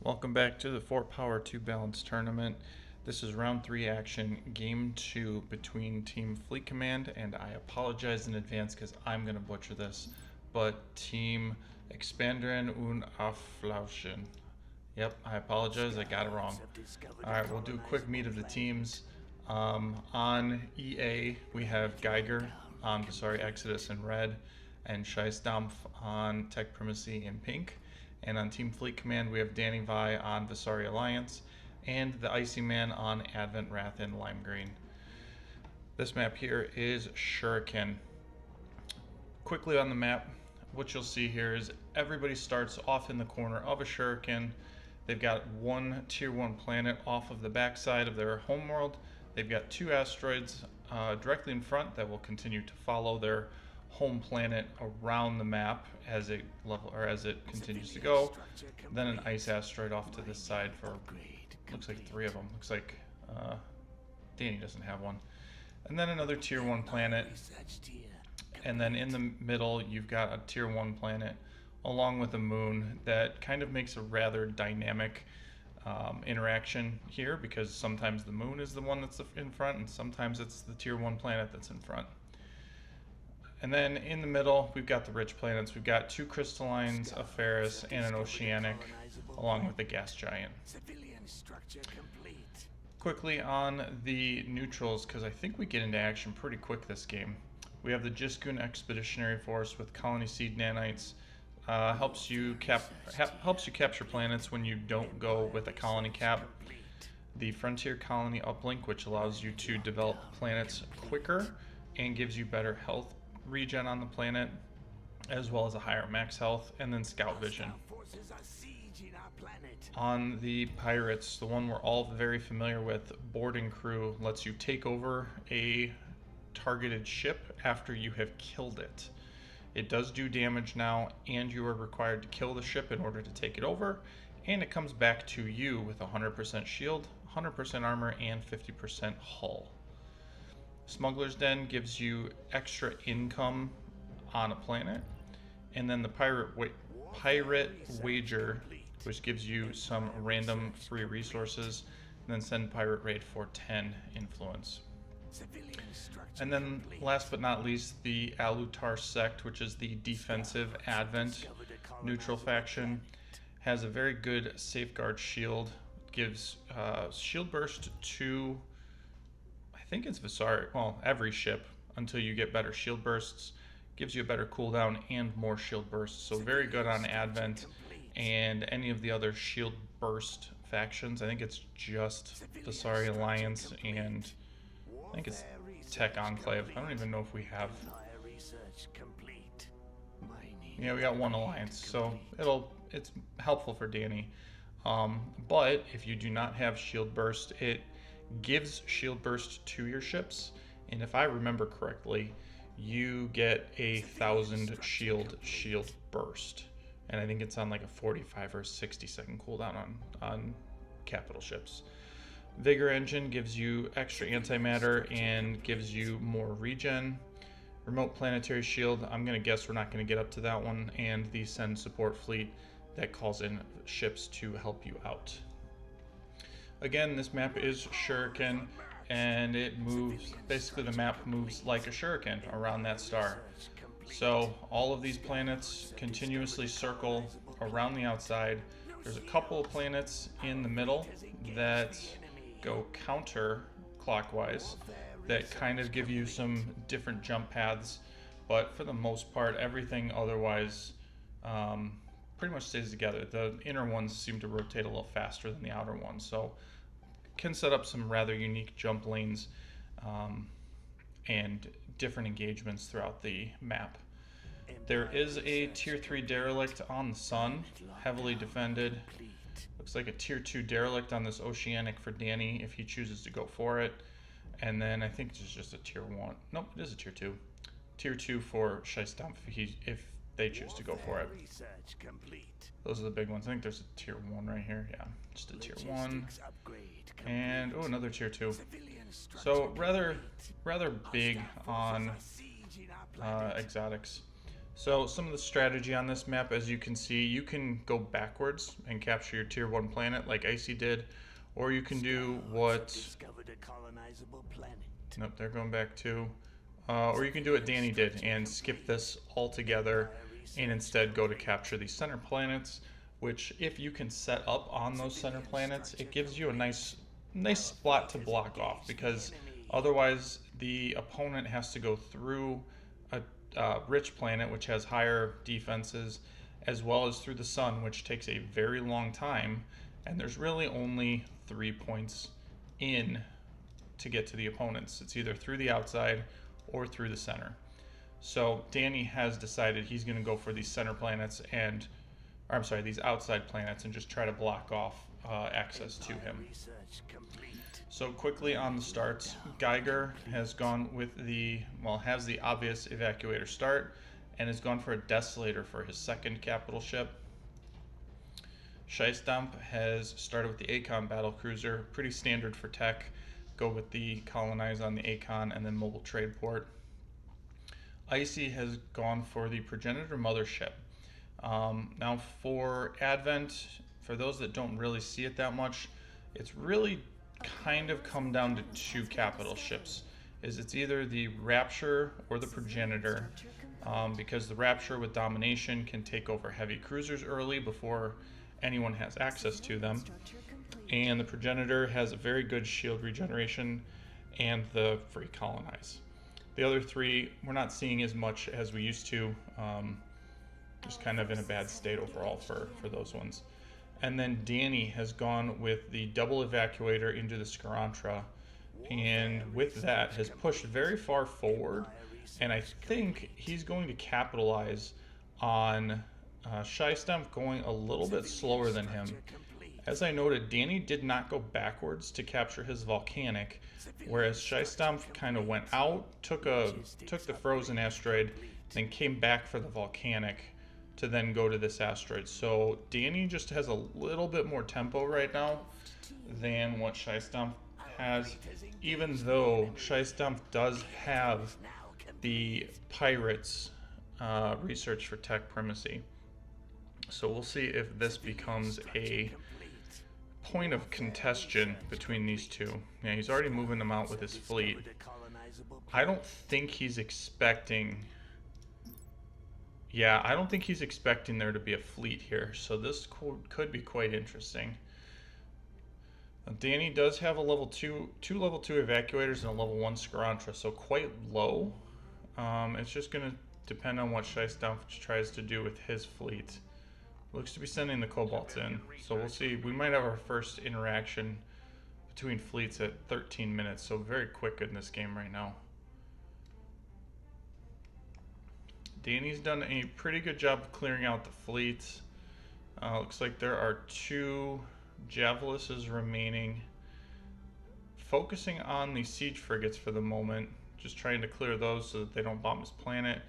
Welcome back to the 4 Power 2 Balance Tournament. This is round 3 action, game 2 between Team Fleet Command, and I apologize in advance because I'm going to butcher this, but Team Expandieren und Auslöschen. Yep, I apologize, I got it wrong. Alright, we'll do a quick meet of the teams. On EA, we have Geiger on Exodus in red, and Scheissdampf on Tech Primacy in pink. And on Team Fleet Command, we have Danny Vi on Visari Alliance, and the Icy Man on Advent Wrath in lime green. This map here is Shuriken. Quickly on the map, what you'll see here is everybody starts off in the corner of a Shuriken. They've got one tier 1 planet off of the backside of their homeworld. They've got 2 asteroids directly in front that will continue to follow their home planet around the map as it continues to go. Then an ice asteroid off to this side for looks like 3 of them. Looks like Danny doesn't have one. And then another tier 1 planet. And then in the middle you've got a tier 1 planet along with a moon that kind of makes a rather dynamic interaction here, because sometimes the moon is the one that's in front and sometimes it's the tier 1 planet that's in front. And then in the middle, we've got the rich planets. We've got 2 crystallines, a Ferris, and an oceanic, along with a gas giant. Quickly on the neutrals, because I think we get into action pretty quick this game. We have the Jiskun Expeditionary Force with Colony Seed Nanites. Helps you capture planets when you don't go with a colony cap. The Frontier Colony Uplink, which allows you to develop planets quicker and gives you better health regen on the planet, as well as a higher max health, and then scout vision. On the pirates, the one we're all very familiar with, boarding crew lets you take over a targeted ship after you have killed it. It does do damage now, and you are required to kill the ship in order to take it over, and it comes back to you with 100% shield, 100% armor, and 50% hull. Smuggler's Den gives you extra income on a planet, and then the Pirate Wager, which gives you some random free resources, and then send Pirate Raid for 10 influence. And then last but not least, the Alutar Sect, which is the defensive Advent neutral faction, has a very good safeguard shield, gives shield burst to I think it's Visari, well, every ship until you get better shield bursts. Gives you a better cooldown and more shield bursts. So very good on Advent and any of the other shield burst factions. I think it's just Visari Alliance and I think it's Tech Enclave. I don't even know if we have. Yeah, we got 1 alliance, so it's helpful for Danny. But if you do not have shield burst, it gives shield burst to your ships, and if I remember correctly, you get 1,000 shield burst, and I think it's on like a 45 or 60 second cooldown on capital ships. Vigor Engine gives you extra antimatter and gives you more regen. Remote Planetary Shield, I'm gonna guess we're not gonna get up to that one, and the Send Support Fleet that calls in ships to help you out. Again, this map is Shuriken, and it moves, basically the map moves like a Shuriken around that star. So all of these planets continuously circle around the outside. There's a couple of planets in the middle that go counterclockwise that kind of give you some different jump paths, but for the most part, everything otherwise pretty much stays together. The inner ones seem to rotate a little faster than the outer ones, so can set up some rather unique jump lanes and different engagements throughout the map. There is a tier 3 derelict on the sun, heavily defended. Looks like a tier 2 derelict on this oceanic for Danny if he chooses to go for it. And then I think it's just a tier 1. Nope, it is a tier 2. Tier 2 for Scheissdampf if they choose to go for it. Those are the big ones. I think there's a tier 1 right here. Yeah, just a tier 1. And oh, another tier 2. So rather big on exotics. So some of the strategy on this map, as you can see, you can go backwards and capture your tier 1 planet like Icy did, or you can do what... Discovered a colonizable planet. Nope, they're going back too. Or you can do what Danny did and skip this altogether and instead go to capture these center planets, which if you can set up on those center planets, it gives you a nice spot to block off, because otherwise the opponent has to go through a rich planet which has higher defenses, as well as through the sun, which takes a very long time, and there's really only 3 points in to get to the opponents. It's either through the outside or through the center. So Danny has decided he's going to go for these center planets and, or I'm sorry, these outside planets, and just try to block off access to him. So quickly on the starts, Geiger has gone with the, well, has the obvious evacuator start and has gone for a Desolator for his second capital ship. Scheistamp has started with the Acon battlecruiser, pretty standard for tech. Go with the colonize on the Acon and then mobile trade port. Icy has gone for the progenitor mothership. Now for Advent, for those that don't really see it that much, it's really kind of come down to 2 capital ships. It's either the Rapture or the progenitor, because the Rapture with domination can take over heavy cruisers early before anyone has access to them, and the progenitor has a very good shield regeneration and the free colonize. The other 3 we're not seeing as much as we used to, just kind of in a bad state overall for those ones. And then Danny has gone with the double evacuator into the Scarantra, and with that has pushed very far forward, and I think he's going to capitalize on Scheistamp going a little bit slower than him. As I noted, Danny did not go backwards to capture his volcanic, whereas Scheistamp kind of went out, took the frozen asteroid, then came back for the volcanic to then go to this asteroid. So Danny just has a little bit more tempo right now than what Scheistamp has, even though Scheistamp does have the Pirates research for tech primacy. So we'll see if this becomes a point of contention between these two. Yeah, he's already moving them out with his fleet. I don't think he's expecting... Yeah, I don't think he's expecting there to be a fleet here, so this could be quite interesting. Danny does have a two level 2 evacuators and a level 1 Scarantra, so quite low. It's just going to depend on what Scheistamp tries to do with his fleet. Looks to be sending the Cobalts in, so we'll see. We might have our first interaction between fleets at 13 minutes, so very quick in this game right now. Danny's done a pretty good job of clearing out the fleets. Looks like there are 2 Javelises remaining. Focusing on the siege frigates for the moment, just trying to clear those so that they don't bomb his planet.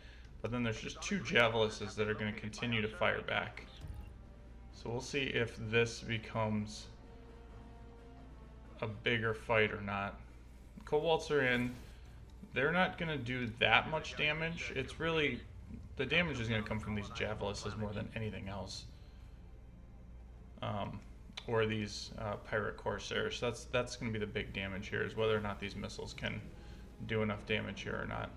But then there's just 2 Javelises that are going to continue to fire back. So we'll see if this becomes a bigger fight or not. Cobalts are in. They're not going to do that much damage. It's really... the damage is going to come from these Javelises more than anything else. Or these Pirate Corsairs. That's going to be the big damage here, is whether or not these missiles can do enough damage here or not.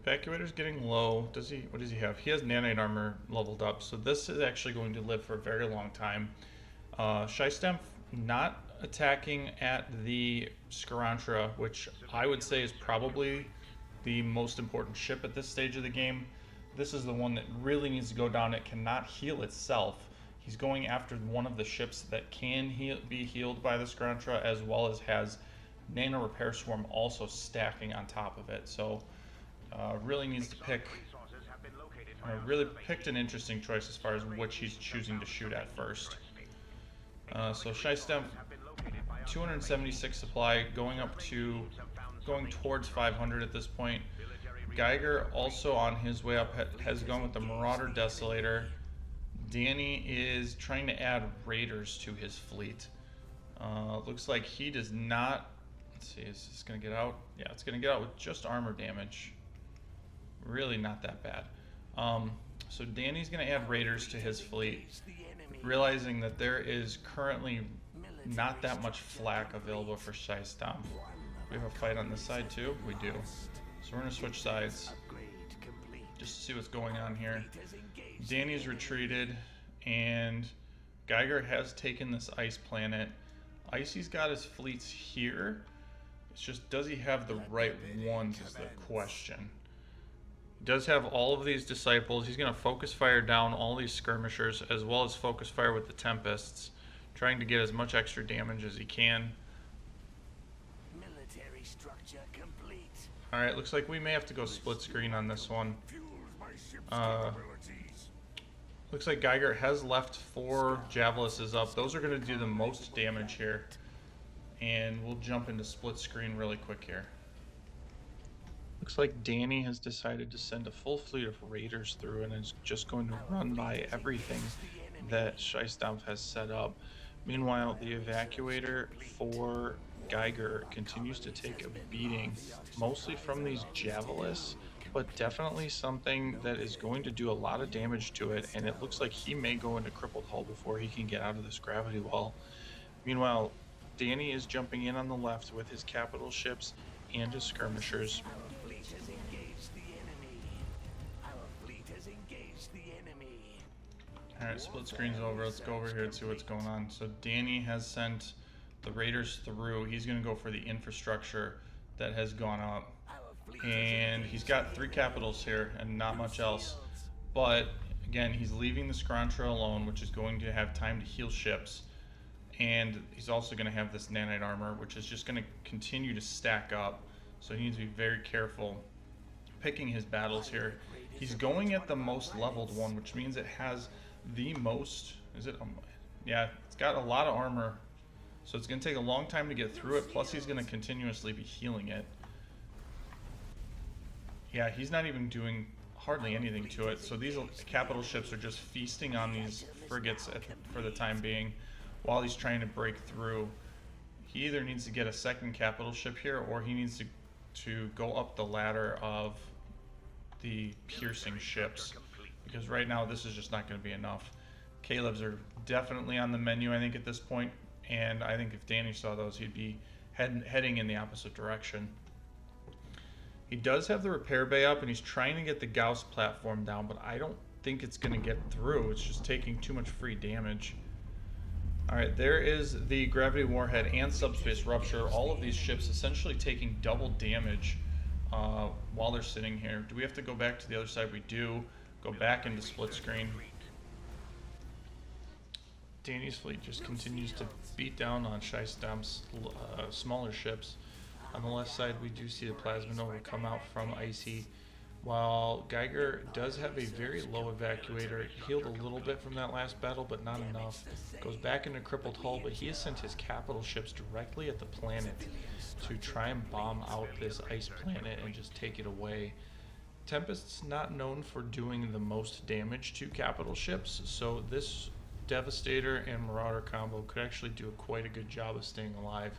Evacuator's getting low. What does he have? He has nanite armor leveled up, so this is actually going to live for a very long time. Scheistamp not attacking at the Scarantra, which I would say is probably the most important ship at this stage of the game. This is the one that really needs to go down. It cannot heal itself. He's going after one of the ships that can be healed by the Scarantra, as well as has Nano Repair Swarm also stacking on top of it. So really needs to pick... really picked an interesting choice as far as which he's choosing to shoot at first. So Scheistamp, 276 supply, going towards 500 at this point. Geiger also on his way up has gone with the Marauder Desolator. Danny is trying to add raiders to his fleet. Looks like he does not Let's see, is this gonna get out? Yeah, it's gonna get out with just armor damage. Really not that bad. So Danny's gonna add raiders to his fleet, realizing that there is currently not that much flak available for Shystomp. We have a fight on this side too? We do. So we're gonna switch sides just to see what's going on here. Danny's retreated, and Geiger has taken this ice planet. Icy's got his fleets here. It's just, does he have the right ones is the question. He does have all of these disciples. He's going to focus fire down all these skirmishers, as well as focus fire with the Tempests, trying to get as much extra damage as he can. Military structure complete. Alright, looks like we may have to go split screen on this one. Looks like Geiger has left 4 Javelises up. Those are going to do the most damage here. And we'll jump into split screen really quick here. Looks like Danny has decided to send a full fleet of raiders through and is just going to run by everything that Shystomp has set up. Meanwhile, the evacuator for Geiger continues to take a beating, mostly from these Javelis, but definitely something that is going to do a lot of damage to it, and it looks like he may go into crippled hull before he can get out of this gravity well. Meanwhile, Danny is jumping in on the left with his capital ships and his skirmishers. Our fleet has engaged the enemy. Our fleet has engaged the enemy. Alright, split screen's over. Let's go over here and see what's going on. So Danny has sent the raiders through. He's going to go for the infrastructure that has gone up. And he's got 3 capitals here and not much else. But again, he's leaving the Skrontra alone, which is going to have time to heal ships. And he's also going to have this nanite armor, which is just going to continue to stack up. So he needs to be very careful picking his battles here. He's going at the most leveled one, which means it has the most, yeah, it's got a lot of armor. So it's going to take a long time to get through it, plus he's going to continuously be healing it. Yeah, he's not even doing hardly anything to it. So these capital ships are just feasting on these frigates for the time being while he's trying to break through. He either needs to get a second capital ship here, or he needs to go up the ladder of the piercing ships, because right now this is just not going to be enough. Caleb's are definitely on the menu, I think, at this point, and I think if Danny saw those, he'd be heading in the opposite direction. He does have the repair bay up, and he's trying to get the Gauss platform down, but I don't think it's going to get through. It's just taking too much free damage. Alright, there is the Gravity Warhead and Subspace Rupture. All of these ships essentially taking double damage while they're sitting here. Do we have to go back to the other side? We do. Go back into split screen. Danny's fleet just continues to beat down on Shystomp's smaller ships. On the left side, we do see the Plasma Nova come out from Icy, while Geiger does have a very low evacuator. He healed a little bit from that last battle, but not enough. Goes back into crippled hull, but he has sent his capital ships directly at the planet to try and bomb out this ice planet and just take it away. Tempest's not known for doing the most damage to capital ships, so this Devastator and Marauder combo could actually do quite a good job of staying alive.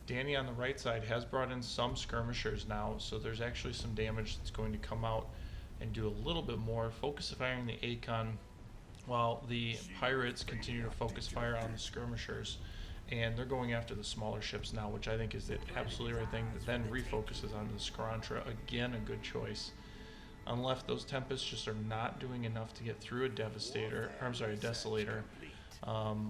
Danny on the right side has brought in some skirmishers now, so there's actually some damage that's going to come out and do a little bit more. Focus firing the Acon, while the pirates continue to focus fire on the skirmishers, and they're going after the smaller ships now, which I think is the absolutely right thing. That then refocuses on the Skrontra. Again, a good choice. On the left, those Tempests just are not doing enough to get through a Devastator, or I'm sorry, a Desolator.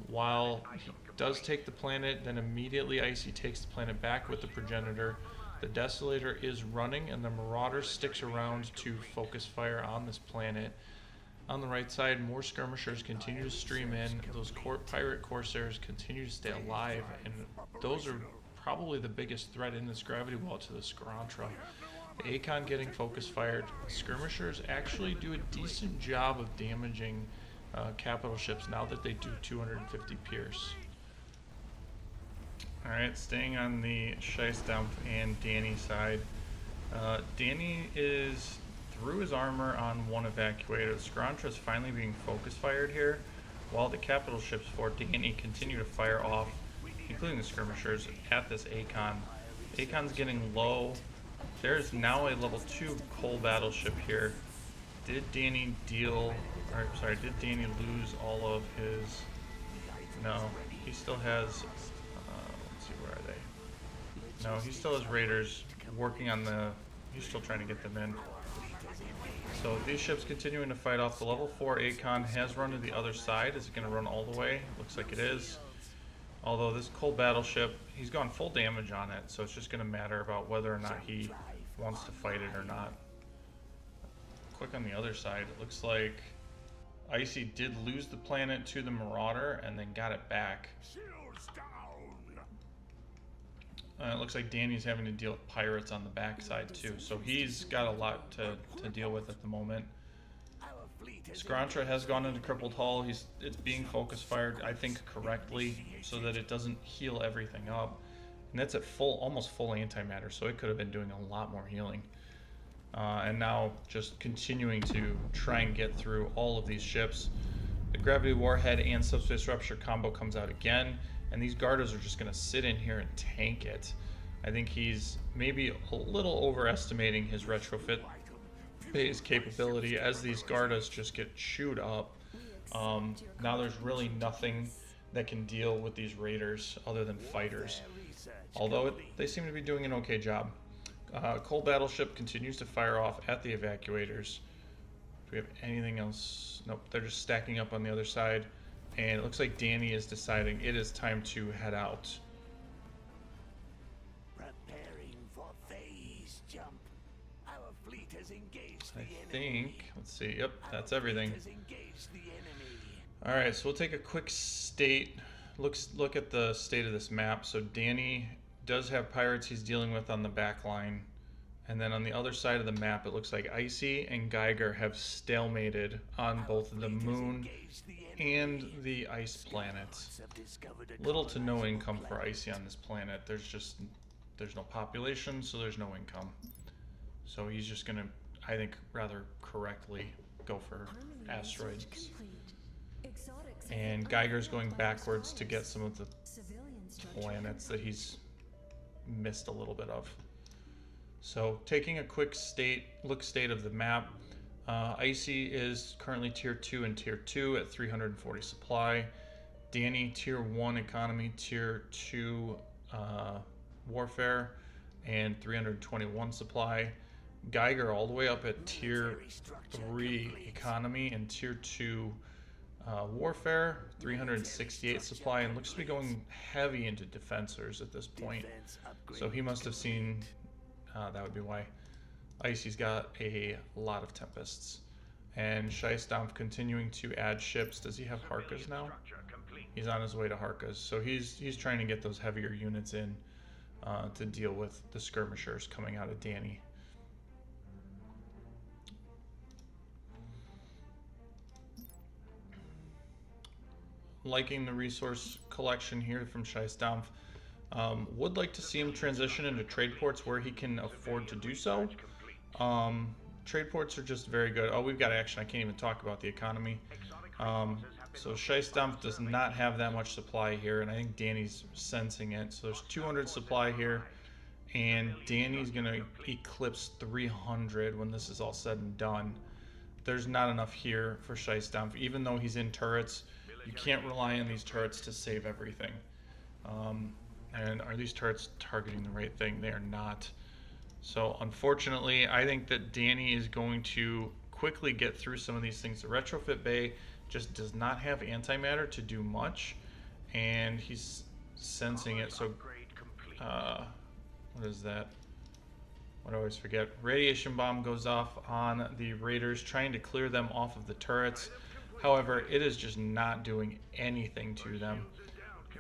While he does take the planet, then immediately Icy takes the planet back with the Progenitor. The Desolator is running, and the Marauder sticks around to focus fire on this planet. On the right side, more skirmishers continue to stream in. Those pirate Corsairs continue to stay alive, and those are probably the biggest threat in this gravity well to the Skrontra. The Acon getting focus fired. Skirmishers actually do a decent job of damaging capital ships now that they do 250 Pierce. Alright, staying on the Shystomp and Danny side. Danny is through his armor on one evacuator. The Skrontra is finally being focus fired here, while the capital ships for Danny continue to fire off, including the skirmishers, at this Acon. Akon's getting low. There's now a level 2 coal battleship here. Did Danny did Danny lose all of his... No, he still has, let's see, where are they? No, he still has raiders working on the, he's still trying to get them in. So these ships continuing to fight off. The level 4 Akon has run to the other side. Is it going to run all the way? Looks like it is. Although this coal battleship, he's gone full damage on it, so it's just going to matter about whether or not he wants to fight it or not. Quick on the other side, it looks like Icy did lose the planet to the Marauder and then got it back. It looks like Danny's having to deal with pirates on the backside too, so he's got a lot to deal with at the moment. Scrantra has gone into Crippled Hull. It's being focus fired, I think, correctly, so that it doesn't heal everything up. And that's at almost full antimatter, so it could have been doing a lot more healing. And now just continuing to try and get through all of these ships. The Gravity Warhead and Subspace Rupture combo comes out again, and these Gardas are just going to sit in here and tank it. I think he's maybe a little overestimating his retrofit phase capability as these Gardas just get chewed up. Now there's really nothing that can deal with these raiders other than fighters, although they seem to be doing an okay job. Coal Battleship continues to fire off at the evacuators. Do we have anything else? Nope, they're just stacking up on the other side, and it looks like Danny is deciding it is time to head out. Preparing for phase jump. Our fleet has engaged the I enemy. think, let's see, yep, that's everything. Has engaged the enemy. Alright, so we'll take a quick look at the state of this map. So Danny does have pirates he's dealing with on the back line. And then on the other side of the map, it looks like Icy and Geiger have stalemated on both the moon and the ice planets. Little to no income for Icy on this planet. There's no population, so there's no income. So he's just gonna, I think, rather correctly go for asteroids. And Geiger's going backwards to get some of the planets that he's missed a little bit of. So taking a quick state of the map, Icy is currently tier 2 and tier 2 at 340 supply. Danny tier 1 economy, tier 2 warfare, and 321 supply. Geiger all the way up at tier 3 economy and tier 2 warfare, 368 supply, and looks to be going heavy into defensors at this point. So he must have seen, that would be why. Icy's got a lot of Tempests. And Scheisdampf continuing to add ships. Does he have Harkas now? He's on his way to Harkas. So he's trying to get those heavier units in to deal with the skirmishers coming out of Danny. Liking the resource collection here from Scheisdampf. Would like to see him transition into trade ports where he can afford to do so. Trade ports are just very good. Oh, we've got action. I can't even talk about the economy. So Scheisdampf does not have that much supply here, and I think Danny's sensing it. So there's 200 supply here, and Danny's going to eclipse 300 when this is all said and done. There's not enough here for Scheisdampf. Even though he's in turrets, you can't rely on these turrets to save everything. And are these turrets targeting the right thing? They are not. So unfortunately, I think that Danny is going to quickly get through some of these things. The retrofit bay just does not have antimatter to do much, and he's sensing it. So what is that? What I always forget. Radiation bomb goes off on the raiders, trying to clear them off of the turrets. However, it is just not doing anything to them.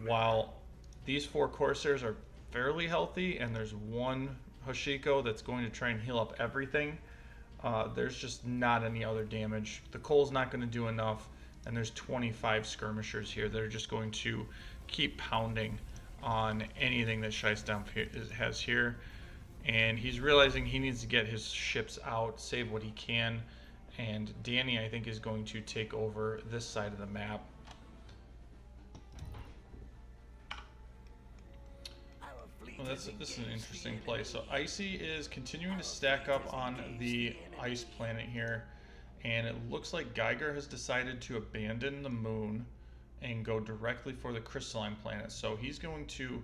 While these 4 Corsairs are fairly healthy, and there's 1 Hoshiko that's going to try and heal up everything, there's just not any other damage. The coal's not going to do enough, and there's 25 skirmishers here that are just going to keep pounding on anything that Scheisdampf has here. And he's realizing he needs to get his ships out, save what he can, and Danny, I think, is going to take over this side of the map. Well, this is an interesting play. So Icy is continuing to stack up on the ice planet here, and it looks like Geiger has decided to abandon the moon and go directly for the crystalline planet. So he's going to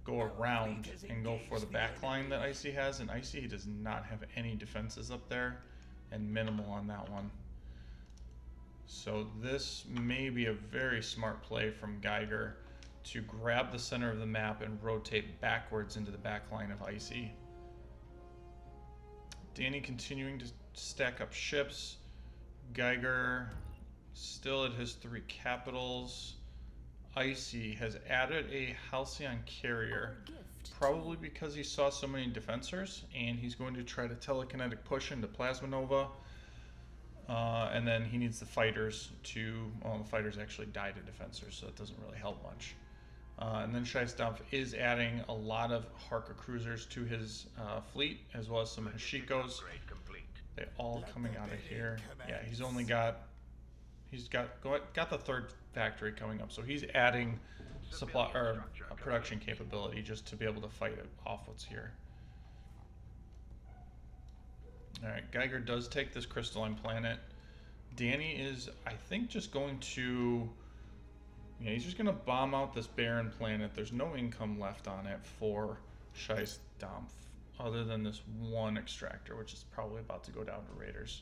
go around and go for the back line that Icy has, and Icy does not have any defenses up there, and minimal on that one. So this may be a very smart play from Geiger to grab the center of the map and rotate backwards into the back line of Icy. Danny continuing to stack up ships. Geiger still at his 3 capitals. Icy has added a Halcyon carrier, probably because he saw so many defensors, and he's going to try to telekinetic push into Plasma Nova. And then he needs the fighters to, well, the fighters actually die to defensors, so it doesn't really help much. And then Shaistampf is adding a lot of Harker cruisers to his fleet, as well as some Hashikos. They all coming out of here. Yeah, he's got the 3rd factory coming up, so he's adding supply or production capability just to be able to fight it off what's here. All right, Geiger does take this crystalline planet. Danny is, I think, just going to, yeah, he's just going to bomb out this barren planet. There's no income left on it for Shaistampf, other than this one extractor, which is probably about to go down to raiders.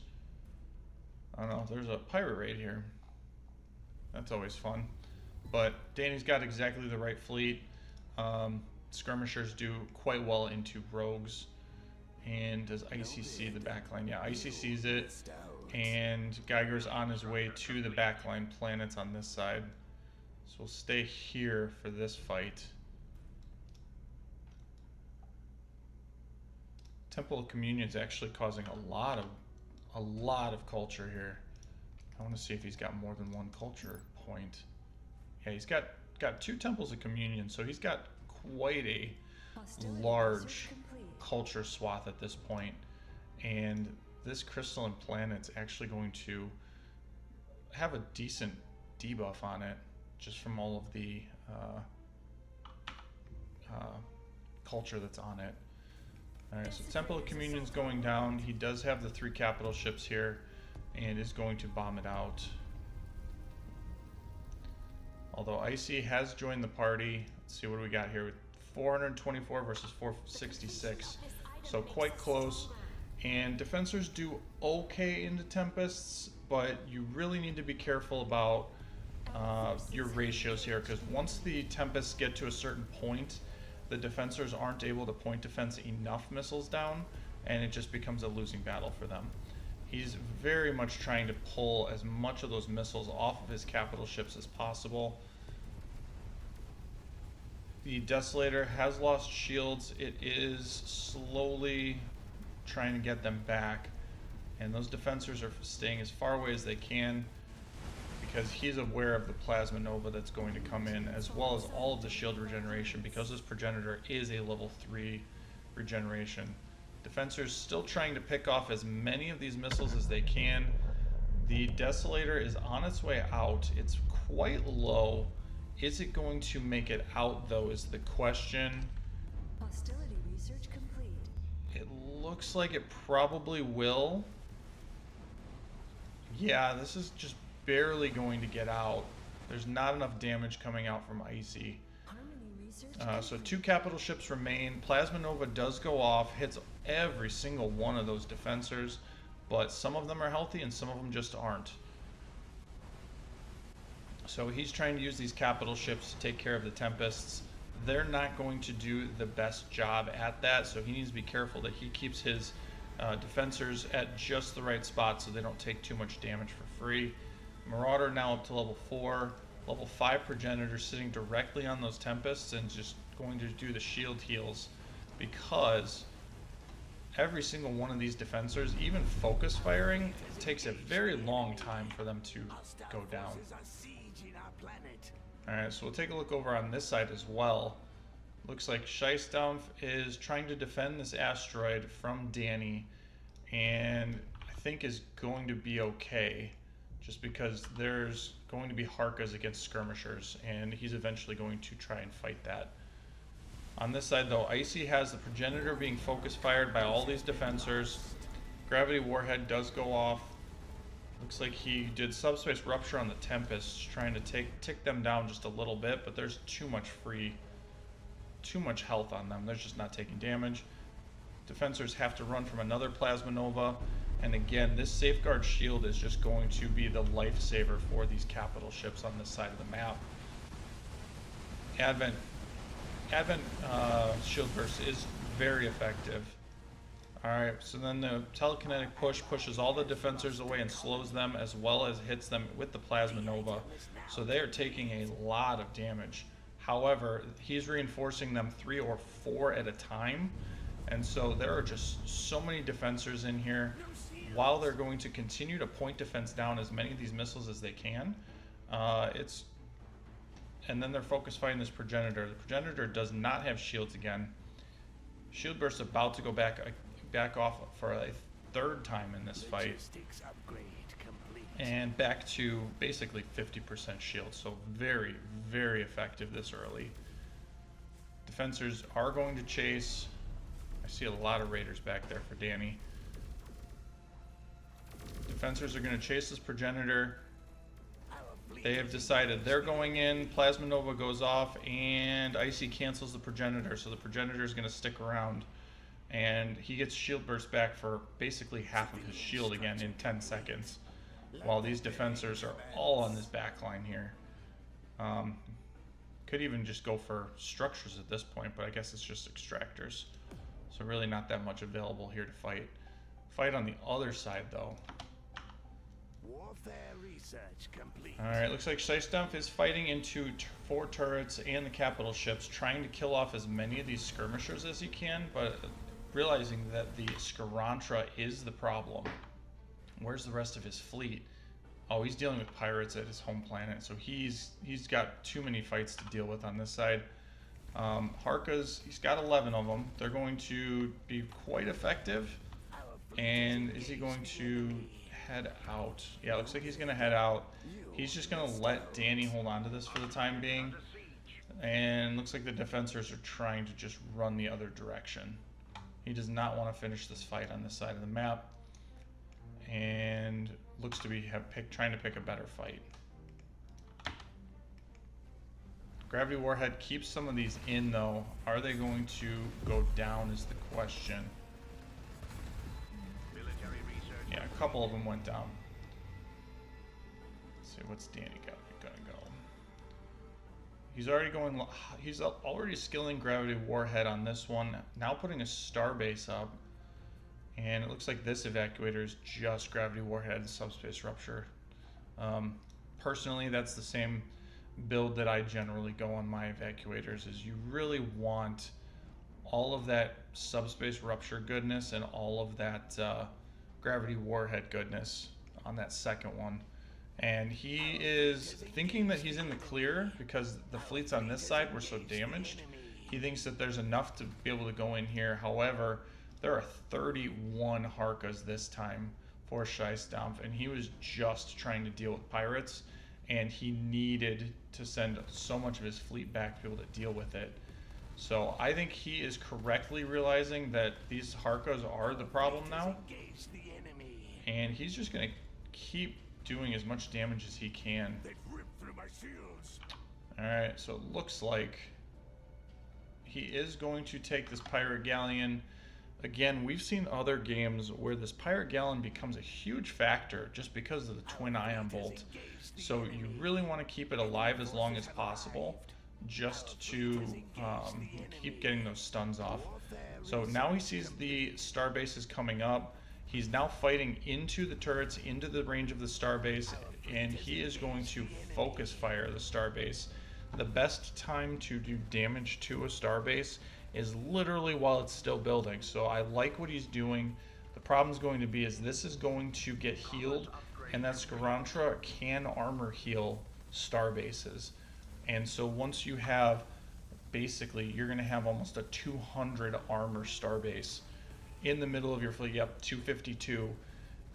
I don't know, there's a pirate raid here. That's always fun. But Danny's got exactly the right fleet. Skirmishers do quite well into rogues. And does Icy see the backline? Yeah, Icy sees it. And Geiger's on his way to the backline planets on this side. So we'll stay here for this fight. Temple of Communion is actually causing a lot of culture here. I want to see if he's got more than one culture point. Yeah, he's got 2 Temples of Communion, so he's got quite a large culture swath at this point. And this crystalline planet's actually going to have a decent debuff on it, just from all of the culture that's on it. Alright, so Temple of Communion's going down. He does have the 3 capital ships here and is going to bomb it out. Although Icy has joined the party. Let's see what we got here. 424 versus 466. So quite close. And defensors do okay into Tempests, but you really need to be careful about your ratios here, because once the Tempests get to a certain point, the defensors aren't able to point defense enough missiles down, and it just becomes a losing battle for them. He's very much trying to pull as much of those missiles off of his capital ships as possible. The Desolator has lost shields. It is slowly trying to get them back, and those defensors are staying as far away as they can, because he's aware of the Plasma Nova that's going to come in, as well as all of the shield regeneration, because this progenitor is a level 3 regeneration. Defensors still trying to pick off as many of these missiles as they can. The Desolator is on its way out. It's quite low. Is it going to make it out, though, is the question. Hostility research complete. It looks like it probably will. Yeah, this is just barely going to get out. There's not enough damage coming out from Icy. So 2 capital ships remain. Plasma Nova does go off, hits every single one of those defensors, but some of them are healthy and some of them just aren't. So he's trying to use these capital ships to take care of the Tempests. They're not going to do the best job at that, so he needs to be careful that he keeps his defensors at just the right spot so they don't take too much damage for free. Marauder now up to level 4. Level 5 Progenitor sitting directly on those Tempests and just going to do the shield heals, because every single one of these defensors, even focus firing, it takes a very long time for them to go down. Alright, so we'll take a look over on this side as well. Looks like Shaistampf is trying to defend this asteroid from Danny, and I think is going to be okay, just because there's going to be Harkas against skirmishers, and he's eventually going to try and fight that. On this side though, Icy has the Progenitor being focus fired by all these defensors. Gravity Warhead does go off. Looks like he did Subspace Rupture on the Tempest, trying to tick them down just a little bit, but there's too much health on them. They're just not taking damage. Defensors have to run from another Plasma Nova, and again, this Safeguard Shield is just going to be the lifesaver for these capital ships on this side of the map. Advent Shield Burst is very effective. Alright, so then the telekinetic push pushes all the defensors away and slows them, as well as hits them with the Plasma Nova. So they are taking a lot of damage. However, he's reinforcing them 3 or 4 at a time. And so there are just so many defensors in here. While they're going to continue to point defense down as many of these missiles as they can, and then they're focus fighting this Progenitor. The Progenitor does not have shields again. Shield Burst about to go back off for a 3rd time in this fight, and back to basically 50% shield, so very, very effective this early. Defensors are going to chase. I see a lot of Raiders back there for Danny. Defensors are going to chase this Progenitor. They have decided they're going in. Plasma Nova goes off, and Icy cancels the Progenitor, so the Progenitor is going to stick around. And he gets Shield Burst back for basically half of his shield again in 10 seconds. While these defensors are all on this back line here. Could even just go for structures at this point, but I guess it's just extractors. So really not that much available here to fight. Fight on the other side though. Warfare research complete. Alright, looks like Scheisstumpf is fighting into 4 turrets and the capital ships, trying to kill off as many of these skirmishers as he can, but realizing that the Skarantra is the problem. Where's the rest of his fleet? Oh, he's dealing with pirates at his home planet, so he's got too many fights to deal with on this side. Harkas, he's got 11 of them. They're going to be quite effective. And is he going to head out? Yeah, looks like he's going to head out. He's just going to let Danny hold on to this for the time being. And looks like the defensors are trying to just run the other direction. He does not want to finish this fight on this side of the map. And looks to be trying to pick a better fight. Gravity Warhead keeps some of these in though. Are they going to go down is the question. Yeah, a couple of them went down. Let's see, what's Danny gonna go? He's already skilling Gravity Warhead on this one. Now putting a Starbase up. And it looks like this evacuator is just Gravity Warhead and Subspace Rupture. Personally, that's the same build that I generally go on my evacuators, is you really want all of that Subspace Rupture goodness and all of that Gravity Warhead goodness on that second one. And he is thinking that he's in the clear because the fleets on this side were so damaged. He thinks that there's enough to be able to go in here. However, there are 31 Harkas this time for Scheisstumpf, and he was just trying to deal with pirates, and he needed to send so much of his fleet back to be able to deal with it. So I think he is correctly realizing that these Harkas are the problem now, and he's just going to keep doing as much damage as he can. Alright, so it looks like he is going to take this Pirate Galleon. Again, we've seen other games where this Pirate Galleon becomes a huge factor just because of the twin ion bolt. So you really want to keep it alive as long as possible just to keep getting those stuns off. So now he sees the starbase is coming up. He's now fighting into the turrets, into the range of the starbase, and he is going to focus fire the starbase. The best time to do damage to a starbase is literally while it's still building. So I like what he's doing. The problem is going to be is this is going to get healed, and that Skarantra can armor heal starbases. And so once you have, basically, you're going to have almost a 200 armor starbase in the middle of your fleet. Yep, 252.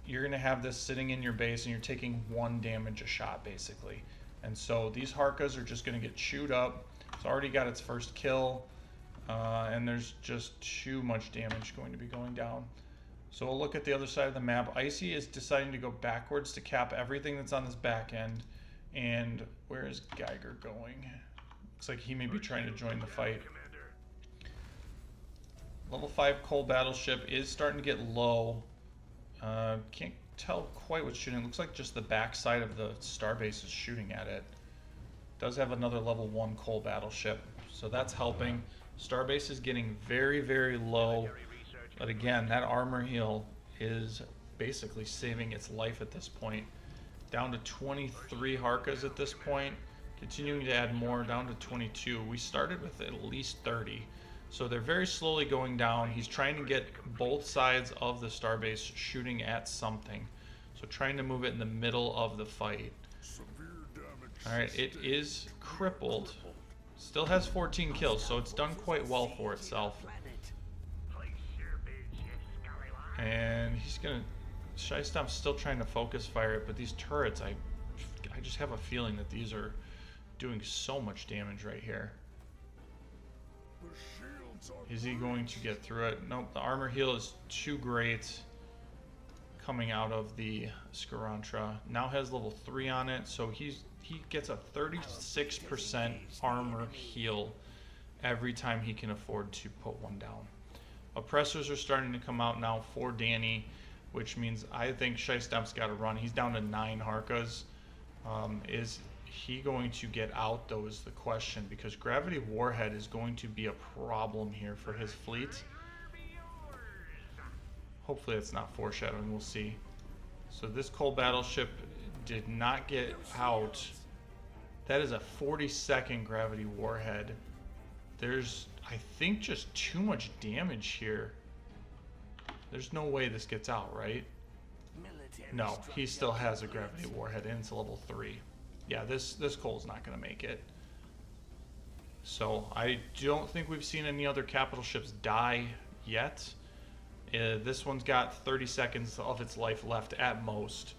You're going to have this sitting in your base, and you're taking 1 damage a shot, basically. And so these Harkas are just going to get chewed up. It's already got its first kill. and there's just too much damage going to be going down. So we'll look at the other side of the map. Icy is deciding to go backwards to cap everything that's on this back end. And where is Geiger going? Looks like he may be trying to join the fight. Level 5 Coal Battleship is starting to get low. Can't tell quite what's shooting. It looks like just the back side of the starbase is shooting at it. Does have another level 1 Coal Battleship, so that's helping. Starbase is getting very, very low. But again, that armor heal is basically saving its life at this point. Down to 23 Harkas at this point. Continuing to add more, down to 22. We started with at least 30. So they're very slowly going down. He's trying to get both sides of the starbase shooting at something. So trying to move it in the middle of the fight. Alright, it is crippled. Still has 14 kills, so it's done quite well for itself. And he's gonna... Shystomp's still trying to focus fire it, but these turrets, I just have a feeling that these are doing so much damage right here. Is he going to get through it? Nope, the armor heal is too great coming out of the Skarantra. Now has level 3 on it, so he gets a 36% armor heal every time he can afford to put one down. Oppressors are starting to come out now for Danny, which means I think Shystomp's got to run. He's down to 9 Harkas. Is he going to get out, though, is the question, because Gravity Warhead is going to be a problem here for his fleet. Hopefully it's not foreshadowing, we'll see. So this Coal Battleship did not get out. That is a 40-second Gravity Warhead. There's, I think, just too much damage here. There's no way this gets out, right? No, he still has a Gravity Warhead and it's level 3. Yeah, this Coal's not going to make it. So I don't think we've seen any other capital ships die yet. This one's got 30 seconds of its life left at most,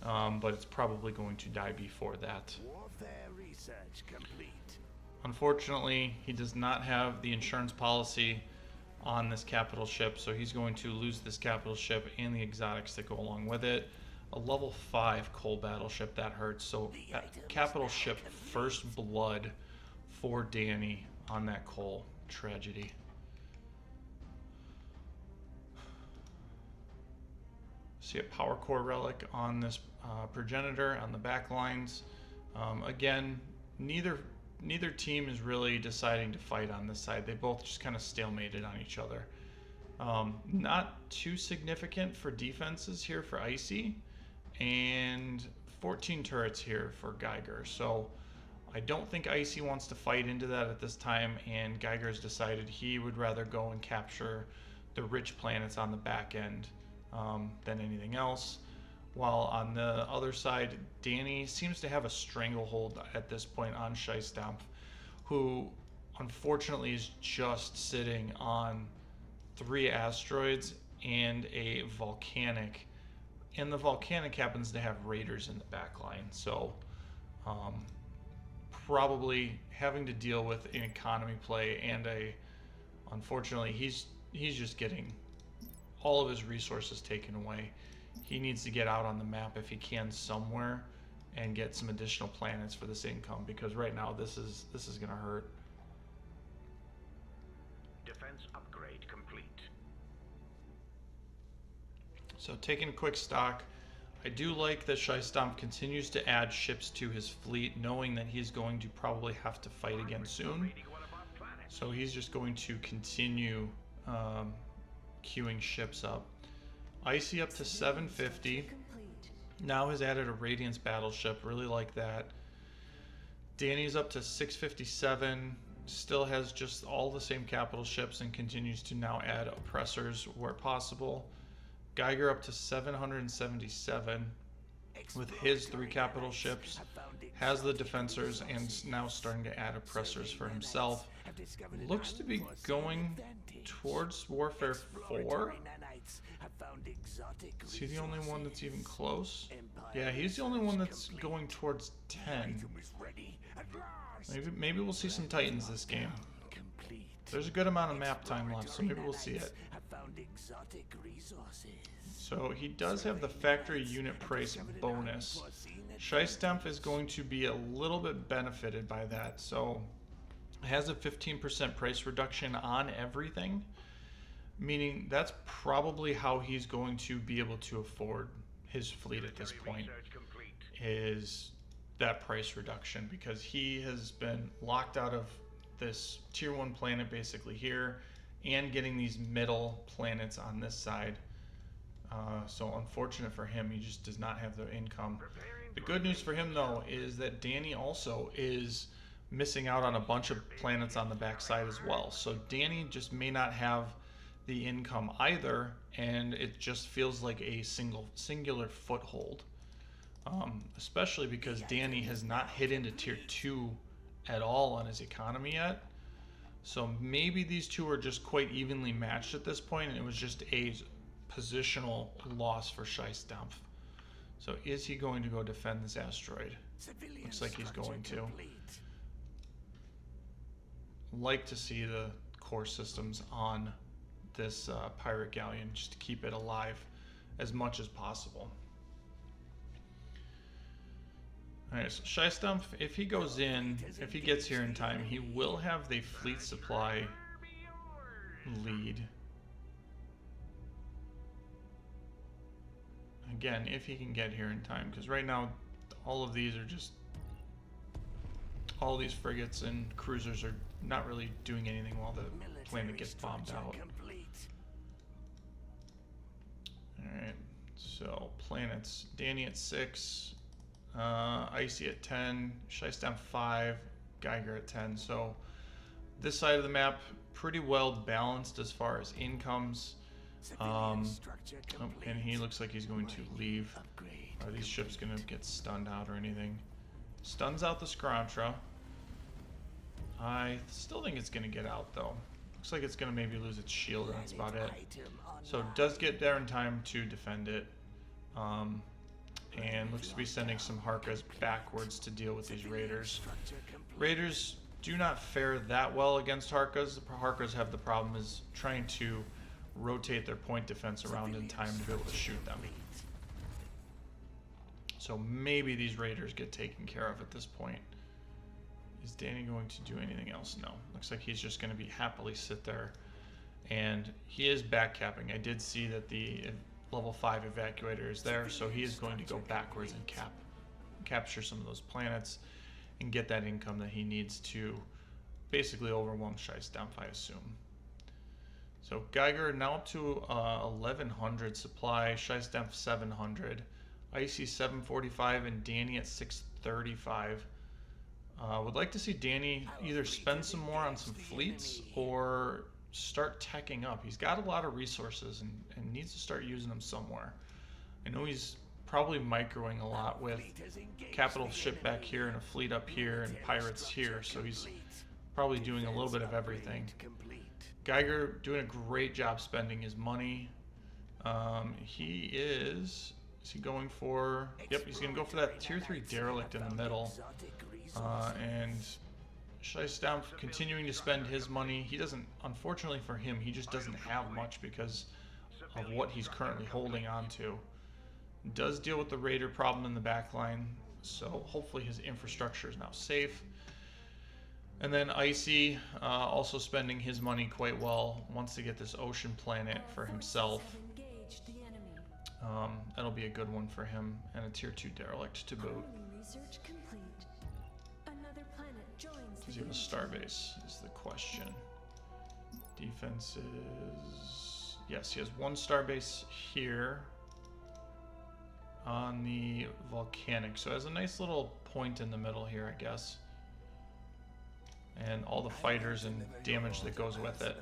but it's probably going to die before that. Warfare research complete. Unfortunately, he does not have the insurance policy on this capital ship, so he's going to lose this capital ship and the exotics that go along with it. A level 5 Coal Battleship, that hurts. So capital ship first blood for Danny on that coal. Tragedy. See a power core relic on this progenitor on the back lines. Again, neither team is really deciding to fight on this side. They both just kind of stalemated on each other. Not too significant for defenses here for Icy, and 14 turrets here for Geiger. So I don't think Icy wants to fight into that at this time, and Geiger's decided he would rather go and capture the rich planets on the back end than anything else. While on the other side, Danny seems to have a stranglehold at this point on Shystomp, who unfortunately is just sitting on 3 asteroids and a volcanic. And the volcanic happens to have raiders in the back line, so probably having to deal with an economy play and unfortunately he's just getting all of his resources taken away. He needs to get out on the map if he can somewhere and get some additional planets for this income, because right now this is gonna hurt. Defense upgrade complete. So taking a quick stock, I do like that Shystomp continues to add ships to his fleet, knowing that he's going to probably have to fight again soon. So he's just going to continue queuing ships up. Icy up to 750. Now has added a Radiance battleship, really like that. Danny's up to 657, still has just all the same capital ships and continues to now add oppressors where possible. Geiger up to 777 with his 3 capital ships, has the defensors and now starting to add oppressors for himself. Looks to be going towards Warfare 4. Is he the only one that's even close? Yeah, he's the only one that's going towards 10. Maybe we'll see some Titans this game. there's a good amount of map time left, so maybe we'll see it. Have found exotic resources. So he does have the factory unit price bonus. Scheisdampf is going to be a little bit benefited by that. So it has a 15% price reduction on everything, meaning that's probably how he's going to be able to afford his fleet at this point, is that price reduction, because he has been locked out of this tier 1 planet basically here and getting these middle planets on this side. So unfortunate for him, he just does not have the income. The good news for him though is that Danny also is missing out on a bunch of planets on the backside as well. So Danny just may not have the income either, and it just feels like a singular foothold. Especially because Danny has not hit into tier 2 at all on his economy yet. So maybe these two are just quite evenly matched at this point, and it was just a positional loss for Scheisdampf. So is he going to go defend this asteroid? Looks like he's going to. Like to see the core systems on this pirate galleon just to keep it alive as much as possible. Alright, so Scheisdampf, if he goes in, if he gets here in time, he will have the fleet supply lead. Again, if he can get here in time, because right now all of these are just, all these frigates and cruisers are not really doing anything while the planet gets bombed out. Alright, so planets, Danny at 6, Icy at 10, Scheisdampf 5, Geiger at 10. So this side of the map pretty well balanced as far as incomes. And he looks like he's going to leave. Are these ships going to get stunned out or anything? Stuns out the Scrantra. I still think it's going to get out though. Looks like it's going to maybe lose its shield, and that's about it. So it does get there in time to defend it. And looks to be sending some Harkas backwards to deal with these Raiders. Raiders do not fare that well against Harkas. The Harkas have the problem is trying to rotate their point defense around in time to be able to shoot them. So maybe these Raiders get taken care of at this point. Is Danny going to do anything else? No. Looks like he's just going to be happily sit there. And he is backcapping. I did see that the level 5 evacuator is there, so he is going to go backwards and capture some of those planets and get that income that he needs to basically overwhelm Scheisdampf, I assume. So Geiger now up to 1100 supply, Scheisdampf 700, Icy 745, and Danny at 635. Would like to see Danny either spend some more on some fleets or start teching up. He's got a lot of resources and needs to start using them somewhere. I know he's probably microing a lot with capital ship back here and a fleet up here and pirates here, so he's probably doing a little bit of everything. Geiger doing a great job spending his money. He is he going for, yep, he's going to go for that tier 3 derelict in the middle. And Scheisdampf continuing to spend his money. He doesn't, unfortunately for him, he just doesn't have much because of what he's currently holding on to. Does deal with the Raider problem in the back line, so hopefully his infrastructure is now safe. And then Icy also spending his money quite well, wants to get this ocean planet for himself. That'll be a good one for him, and a tier 2 derelict to boot. Does he have a starbase is the question. Defense is, yes, he has one starbase here on the volcanic, so it has a nice little point in the middle here, I guess, and all the fighters and damage that goes with it.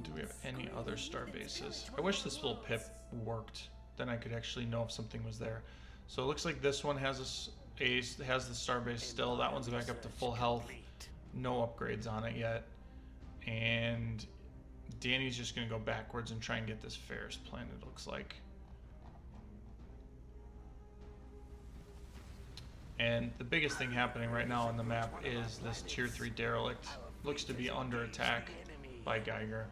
Do we have any other star bases? I wish this little pip worked, then I could actually know if something was there. So it looks like this one has has the star base still. That one's back up to full health, no upgrades on it yet, and Danny's just going to go backwards and try and get this Ferris planet, it looks like. And the biggest thing happening right now on the map is this tier 3 derelict. Looks to be under attack by Geiger.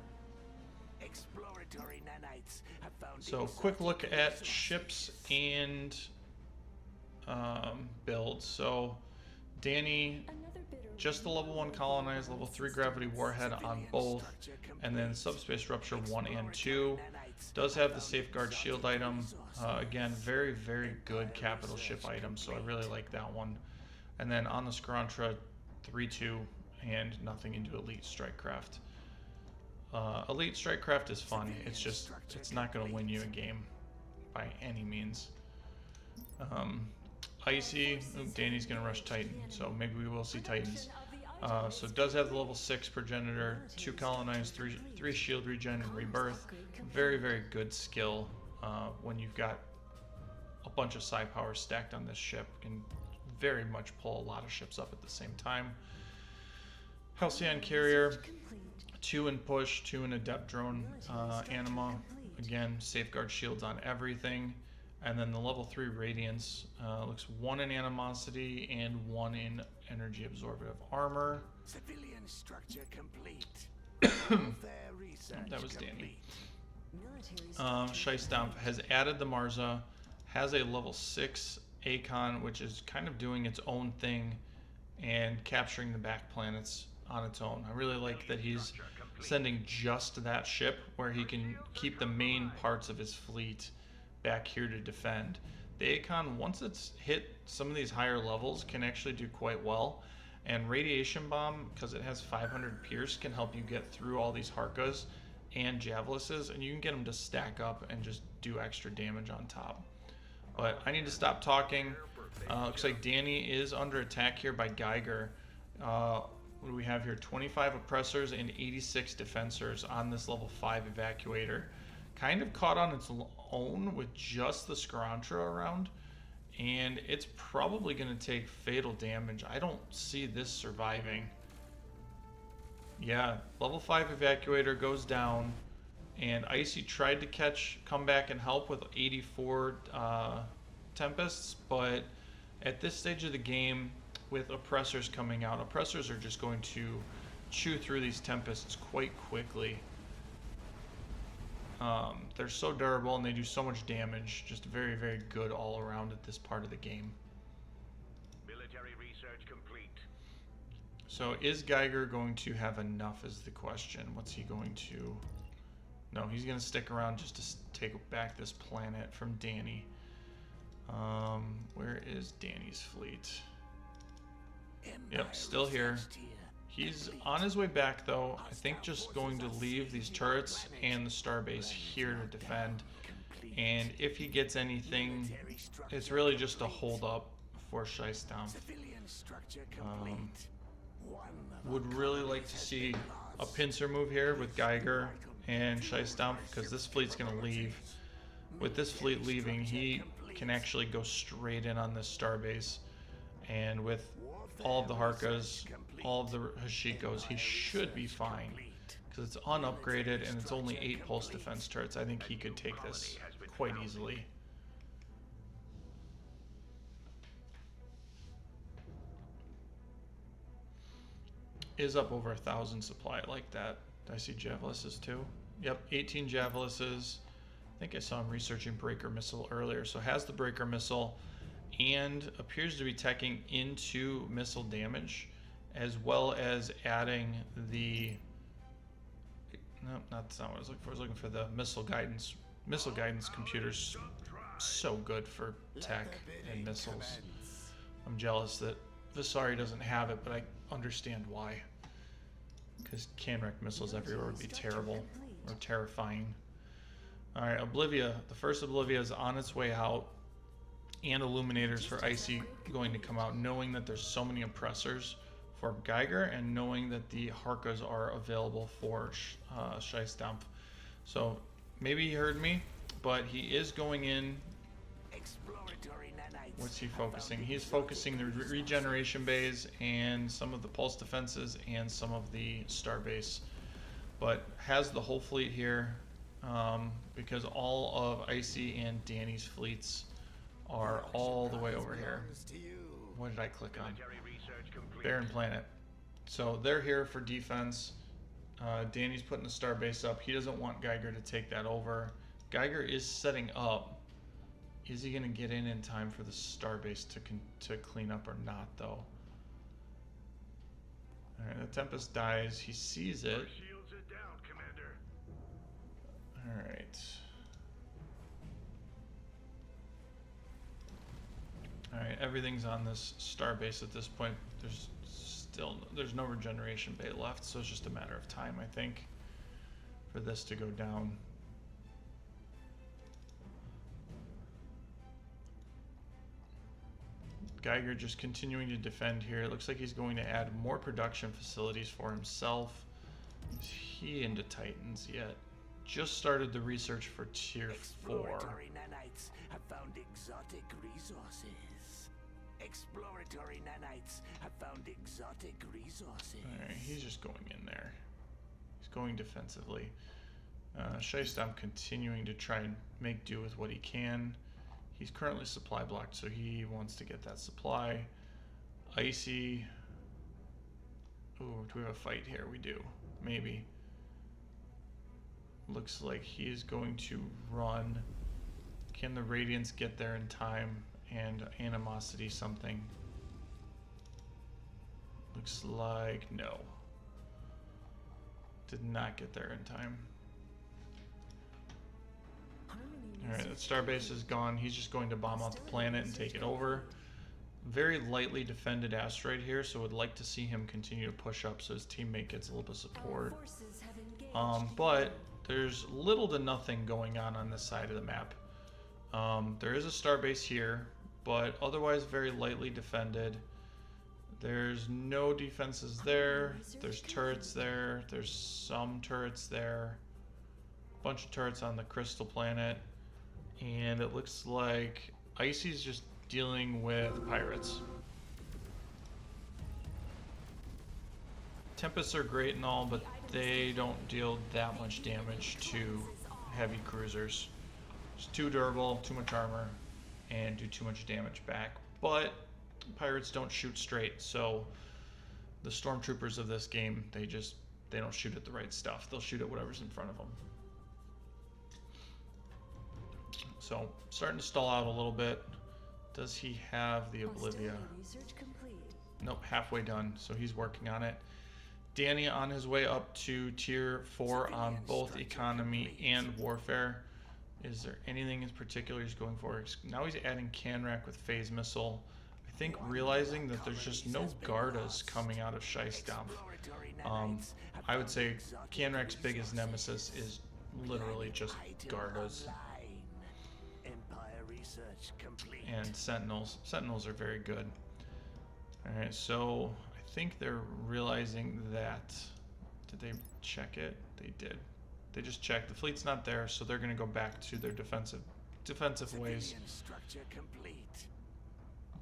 Exploratory nanites have found So quick look at ships and builds. So Danny, Another bitter just the level 1 colonized, level 3 gravity warhead on both, and then subspace rupture 1 and 2. Does have the safeguard shield item. Again, very, very good capital ship item, so I really like that one. And then on the Scrantra, 3-2 and nothing into elite strike craft. Elite strike craft is fun. It's just, it's not going to win you a game by any means. Icy, Danny's going to rush Titan, so maybe we will see Titans. So it does have the level 6 progenitor, 2 colonized, 3 shield regen and rebirth. Very, very good skill when you've got a bunch of psi power stacked on this ship. Can very much pull a lot of ships up at the same time. Halcyon carrier, 2 in push, 2 in adept drone anima. Again, safeguard shields on everything. And then the level 3 radiance looks 1 in animosity and 1 in energy absorptive armor. Civilian structure complete. That was Danny. military Scheistamp has added the Marza, has a level 6 Acon, which is kind of doing its own thing and capturing the back planets on its own. I really like that he's sending just that ship where he can keep the main parts of his fleet back here to defend. The Acon, once it's hit some of these higher levels, can actually do quite well. And Radiation Bomb, because it has 500 Pierce, can help you get through all these Harkas and Javelises, and you can get them to stack up and just do extra damage on top. But I need to stop talking. Looks like Danny is under attack here by Geiger. What do we have here? 25 oppressors and 86 defensors on this level 5 evacuator. Kind of caught on its own with just the Scrantra around, and it's probably going to take fatal damage. I don't see this surviving. Yeah, level 5 evacuator goes down, and Icy tried to come back and help with 84 Tempests, but at this stage of the game, with oppressors coming out, oppressors are just going to chew through these Tempests quite quickly. They're so durable and they do so much damage. Just very, very good all around at this part of the game. Military research complete. So is Geiger going to have enough is the question. What's he going to... No, he's going to stick around just to take back this planet from Danny. Where is Danny's fleet? Yep, still here. He's on his way back though. I think just going to leave these turrets and the starbase here to defend. And if he gets anything, it's really just a hold up for Scheistamp. Would really like to see a pincer move here with Geiger and Scheistamp, because this fleet's going to leave. With this fleet leaving, he can actually go straight in on this starbase. And with all of the Harkas, all of the Hashikos, he should be fine. Because it's unupgraded and it's only 8 pulse defense turrets. I think he could take this quite easily. Is up over 1,000 supply. I like that. Did I see Javelises too? Yep, 18 Javelises. I think I saw him researching Breaker Missile earlier. So has the Breaker Missile and appears to be teching into missile damage, as well as adding the... No, that's not what I was looking for. I was looking for the missile guidance. Missile guidance computers, so good for tech and missiles. I'm jealous that Visari doesn't have it, but I understand why. Because Canrec missiles everywhere would be terrible or terrifying. Alright, Oblivia. The first Oblivia is on its way out. And Illuminators for Icy going to come out, knowing that there's so many oppressors for Geiger and knowing that the Harkas are available for Scheistamp. So maybe he heard me, but he is going in. What's he focusing? He's focusing the regeneration bays and some of the pulse defenses and some of the starbase, but has the whole fleet here because all of Icy and Danny's fleets are all the way over here. what did I click on? Military research complete. Barren Planet. So they're here for defense. Danny's putting the starbase up. He doesn't want Geiger to take that over. Geiger is setting up. Is he going to get in time for the starbase to clean up or not, though? All right, the Tempest dies. He sees it. Our shields are down, Commander. All right. All right, everything's on this starbase at this point. There's no regeneration bay left, so it's just a matter of time, I think, for this to go down. Geiger just continuing to defend here. It looks like he's going to add more production facilities for himself. Is he into Titans yet? Just started the research for tier 4. Exploratory nanites have found exotic resources. Exploratory nanites have found exotic resources. Alright, he's just going in there. He's going defensively. Scheistam continuing to try and make do with what he can. He's currently supply blocked, so he wants to get that supply. Icy. Ooh, do we have a fight here? We do. Maybe. Looks like he is going to run. Can the Radiants get there in time? And Animosity something. Looks like no. Did not get there in time. Alright, that starbase is gone. He's just going to bomb out the planet and take it over. Very lightly defended asteroid here, so would like to see him continue to push up so his teammate gets a little bit of support. But there's little to nothing going on this side of the map. There is a starbase here, but otherwise very lightly defended. There's no defenses there. There's turrets there. There's some turrets there. Bunch of turrets on the crystal planet. And it looks like Icy's just dealing with pirates. Tempests are great and all, but they don't deal that much damage to heavy cruisers. It's too durable, too much armor, and do too much damage back. But pirates don't shoot straight, so the stormtroopers of this game, they don't shoot at the right stuff. They'll shoot at whatever's in front of them. So, starting to stall out a little bit. Does he have the Oblivia? Nope, halfway done, so he's working on it. Danny on his way up to tier 4 on both economy and warfare. Is there anything in particular he's going for? Now he's adding Canrack with phase missile. I think realizing that there's just no Gardas coming out of Scheistam. I would say Canrack's biggest nemesis is literally just Gardas. And Sentinels. Sentinels are very good. Alright, so I think they're realizing that... Did they check it? They did. They just checked. The fleet's not there, so they're going to go back to their defensive ways.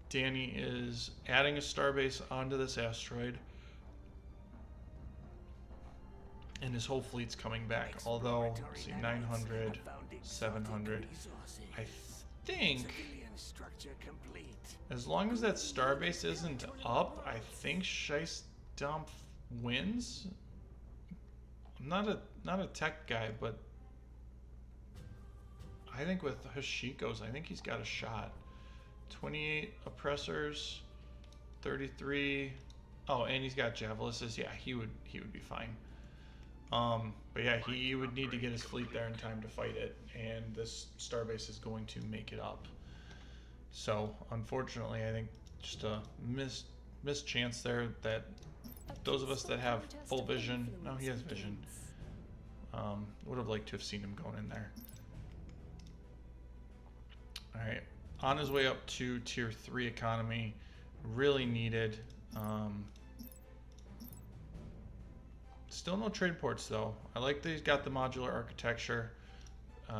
Danny is adding a starbase onto this asteroid. And his whole fleet's coming back. Although, let's see, 900, 700. I think... As long as that starbase isn't up, I think Scheistam wins. I'm not a tech guy, but I think with Hashiko's, I think he's got a shot. 28 oppressors, 33. Oh, and he's got Javelises. Yeah, he would be fine. But yeah, he would need to get his fleet there in time to fight it, and this starbase is going to make it up. So, unfortunately, I think just a missed chance there that those of us that have full vision, no, he has vision, would have liked to have seen him going in there. Alright, on his way up to tier 3 economy, really needed. Still no trade ports though. I like that he's got the modular architecture.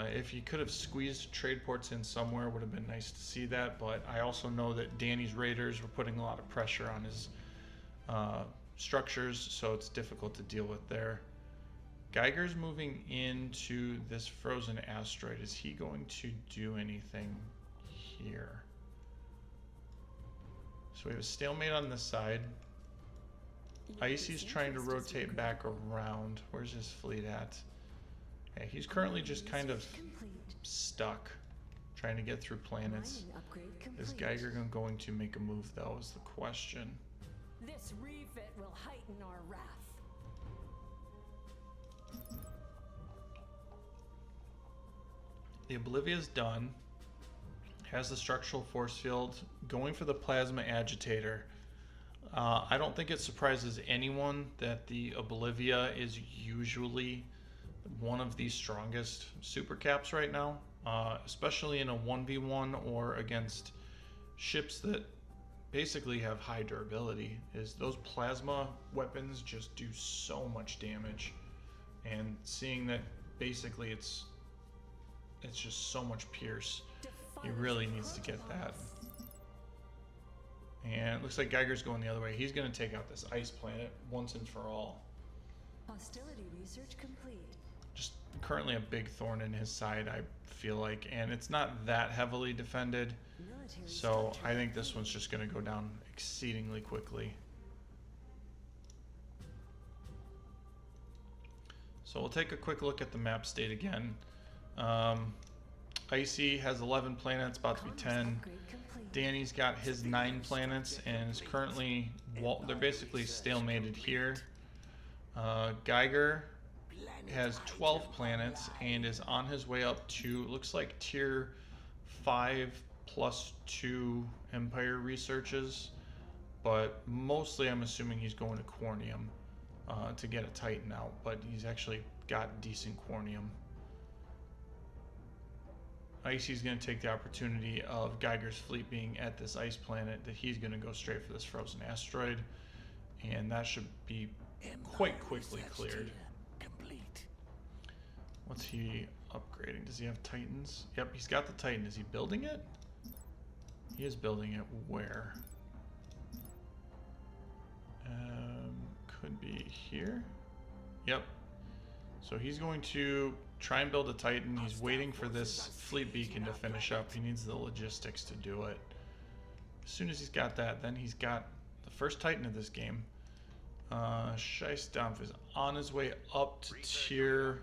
If he could have squeezed trade ports in somewhere, would have been nice to see that, but I also know that Danny's raiders were putting a lot of pressure on his structures, so it's difficult to deal with there. Geiger's moving into this frozen asteroid. Is he going to do anything here? So we have a stalemate on this side. Icy's trying to rotate back around. Where's his fleet at? Okay, he's currently just kind of stuck, trying to get through planets. Is Geiger going to make a move, though, is the question. This refit will heighten our wrath. The Oblivia's done. Has the structural force field. Going for the plasma agitator. I don't think it surprises anyone that the Oblivia is usually one of the strongest super caps right now, especially in a 1v1 or against ships that basically have high durability. Is those plasma weapons just do so much damage, and seeing that basically it's just so much pierce, he really needs to get that. And it looks like Geiger's going the other way. He's going to take out this ice planet once and for all. Hostility research complete. Just currently a big thorn in his side, I feel like, and it's not that heavily defended. So I think this one's just going to go down exceedingly quickly. So we'll take a quick look at the map state again. Icy has 11 planets, about to be 10. Danny's got his 9 planets and is currently, they're basically stalemated here. Geiger has 12 planets and is on his way up to, looks like tier 5 plus 2 Empire researches, but mostly I'm assuming he's going to Cornium to get a Titan out, but he's actually got decent Cornium. Icy's going to take the opportunity of Geiger's fleet being at this ice planet that he's going to go straight for this frozen asteroid, and that should be quite quickly cleared. What's he upgrading? Does he have Titans? Yep, he's got the Titan. Is he building it? He is building it. Where? Could be here. Yep. So he's going to try and build a Titan. He's waiting for this fleet beacon to finish up. He needs the logistics to do it. As soon as he's got that, then he's got the first Titan of this game. Scheissdampf is on his way up to tier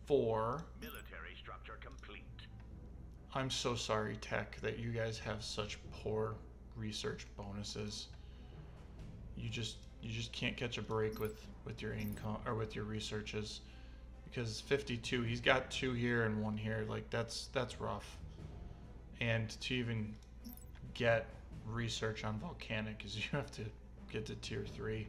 4. Military structure complete. I'm so sorry, Tech, that you guys have such poor research bonuses. You just can't catch a break with your income or with your researches, because 52, he's got 2 here and 1 here. Like that's rough. And to even get research on volcanic is you have to get to tier 3.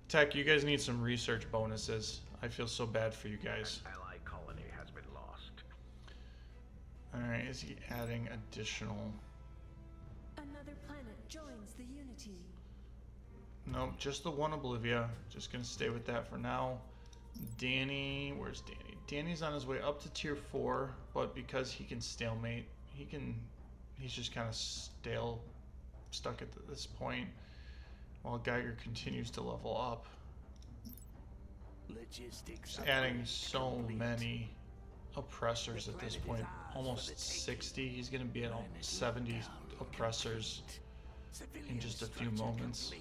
Tech, you guys need some research bonuses. I feel so bad for you guys. An ally colony has been lost. Alright, is he adding additional? Another planet joins the Unity. Nope, just the one Oblivia. Just gonna stay with that for now. Danny, where's Danny? Danny's on his way up to tier 4, but because he can stalemate, he's just kind of stuck at this point, while Geiger continues to level up. Logistics He's adding so many oppressors at this point, almost 60. He's gonna be at almost 70 oppressors in just a few moments.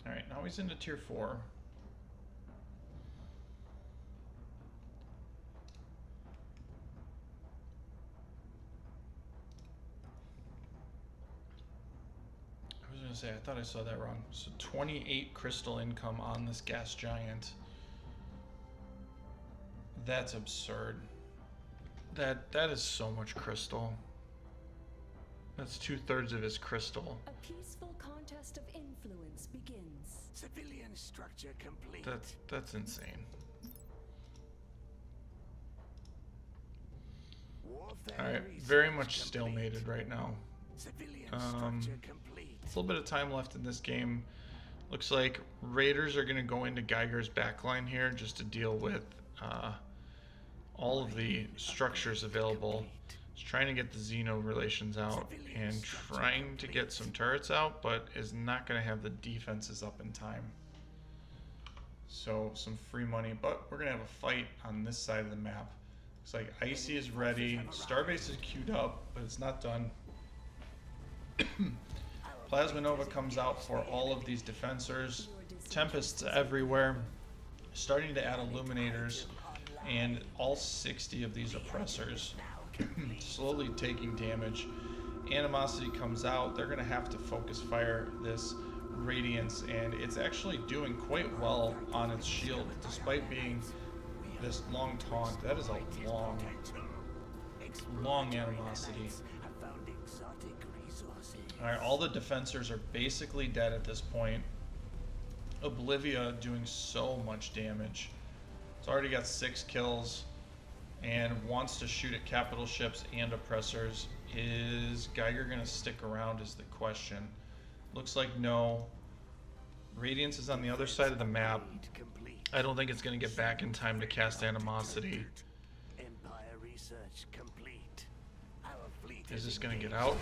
Alright, now he's into tier 4. I was gonna say, I thought I saw that wrong. So 28 crystal income on this gas giant. That's absurd. That is so much crystal. That's 2/3 of his crystal. A peaceful contest of influence begins. Civilian structure complete. That's insane. Warfare Alright, very research much complete. stalemated right now. Civilian structure complete. A little bit of time left in this game. Looks like Raiders are going to go into Geiger's backline here just to deal with all of the structures available. He's trying to get the Xeno relations out and trying to get some turrets out, but is not going to have the defenses up in time. So some free money, but we're going to have a fight on this side of the map. Looks like Icy is ready. Starbase is queued up, but it's not done. Plasma Nova comes out for all of these defensors. Tempests everywhere. Starting to add Illuminators. And all 60 of these oppressors slowly taking damage. Animosity comes out. They're going to have to focus fire this Radiance, and it's actually doing quite well on its shield, despite being this long taunt. That is a long animosity. Alright, all the defensors are basically dead at this point. Oblivia doing so much damage. It's already got 6 kills and wants to shoot at capital ships and oppressors. Is Geiger going to stick around is the question. Looks like no. Radiance is on the other side of the map. I don't think it's going to get back in time to cast Animosity. Is this going to get out?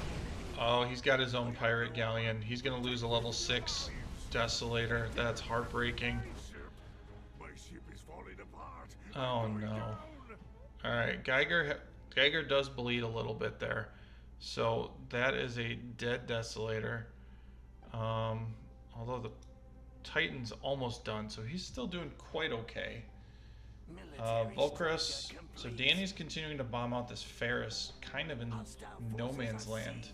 Oh, he's got his own pirate galleon. He's going to lose a level 6 Desolator. That's heartbreaking. Oh no. Alright, Geiger does bleed a little bit there. So that is a dead Desolator. Although the Titan's almost done, so he's still doing quite okay. Volcrus, so Danny's continuing to bomb out this Ferris, kind of in no man's land.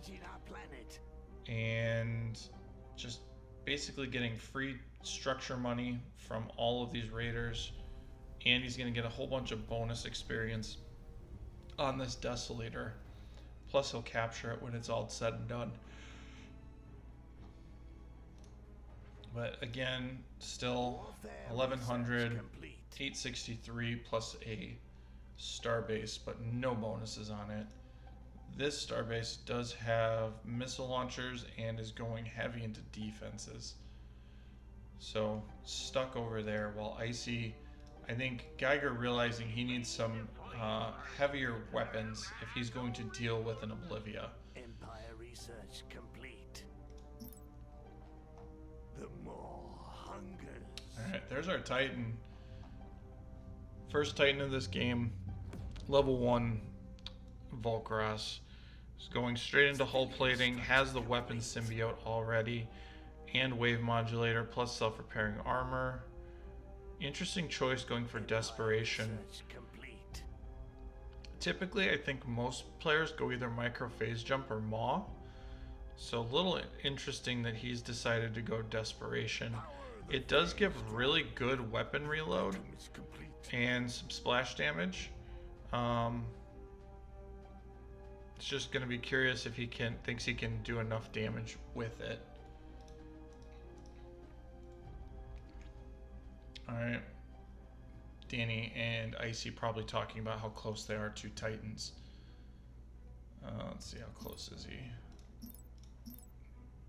And just basically getting free structure money from all of these raiders. And he's going to get a whole bunch of bonus experience on this Desolator. Plus he'll capture it when it's all said and done. But again, still 1100, 863 plus a starbase, but no bonuses on it. This starbase does have missile launchers and is going heavy into defenses. So stuck over there while Icy, I think Geiger realizing he needs some heavier weapons if he's going to deal with an Oblivia. Empire research complete. The more hunger. Alright, there's our Titan. First Titan of this game. Level 1 Volcross. Is going straight into hull plating. Has the weapon symbiote already. And wave modulator plus self-repairing armor. Interesting choice going for desperation. Typically, I think most players go either micro phase jump or maw. So a little interesting that he's decided to go desperation. It does give really good weapon reload and some splash damage. It's just going to be curious if he thinks he can do enough damage with it. Alright. Danny and Icy probably talking about how close they are to Titans. Let's see, how close is he?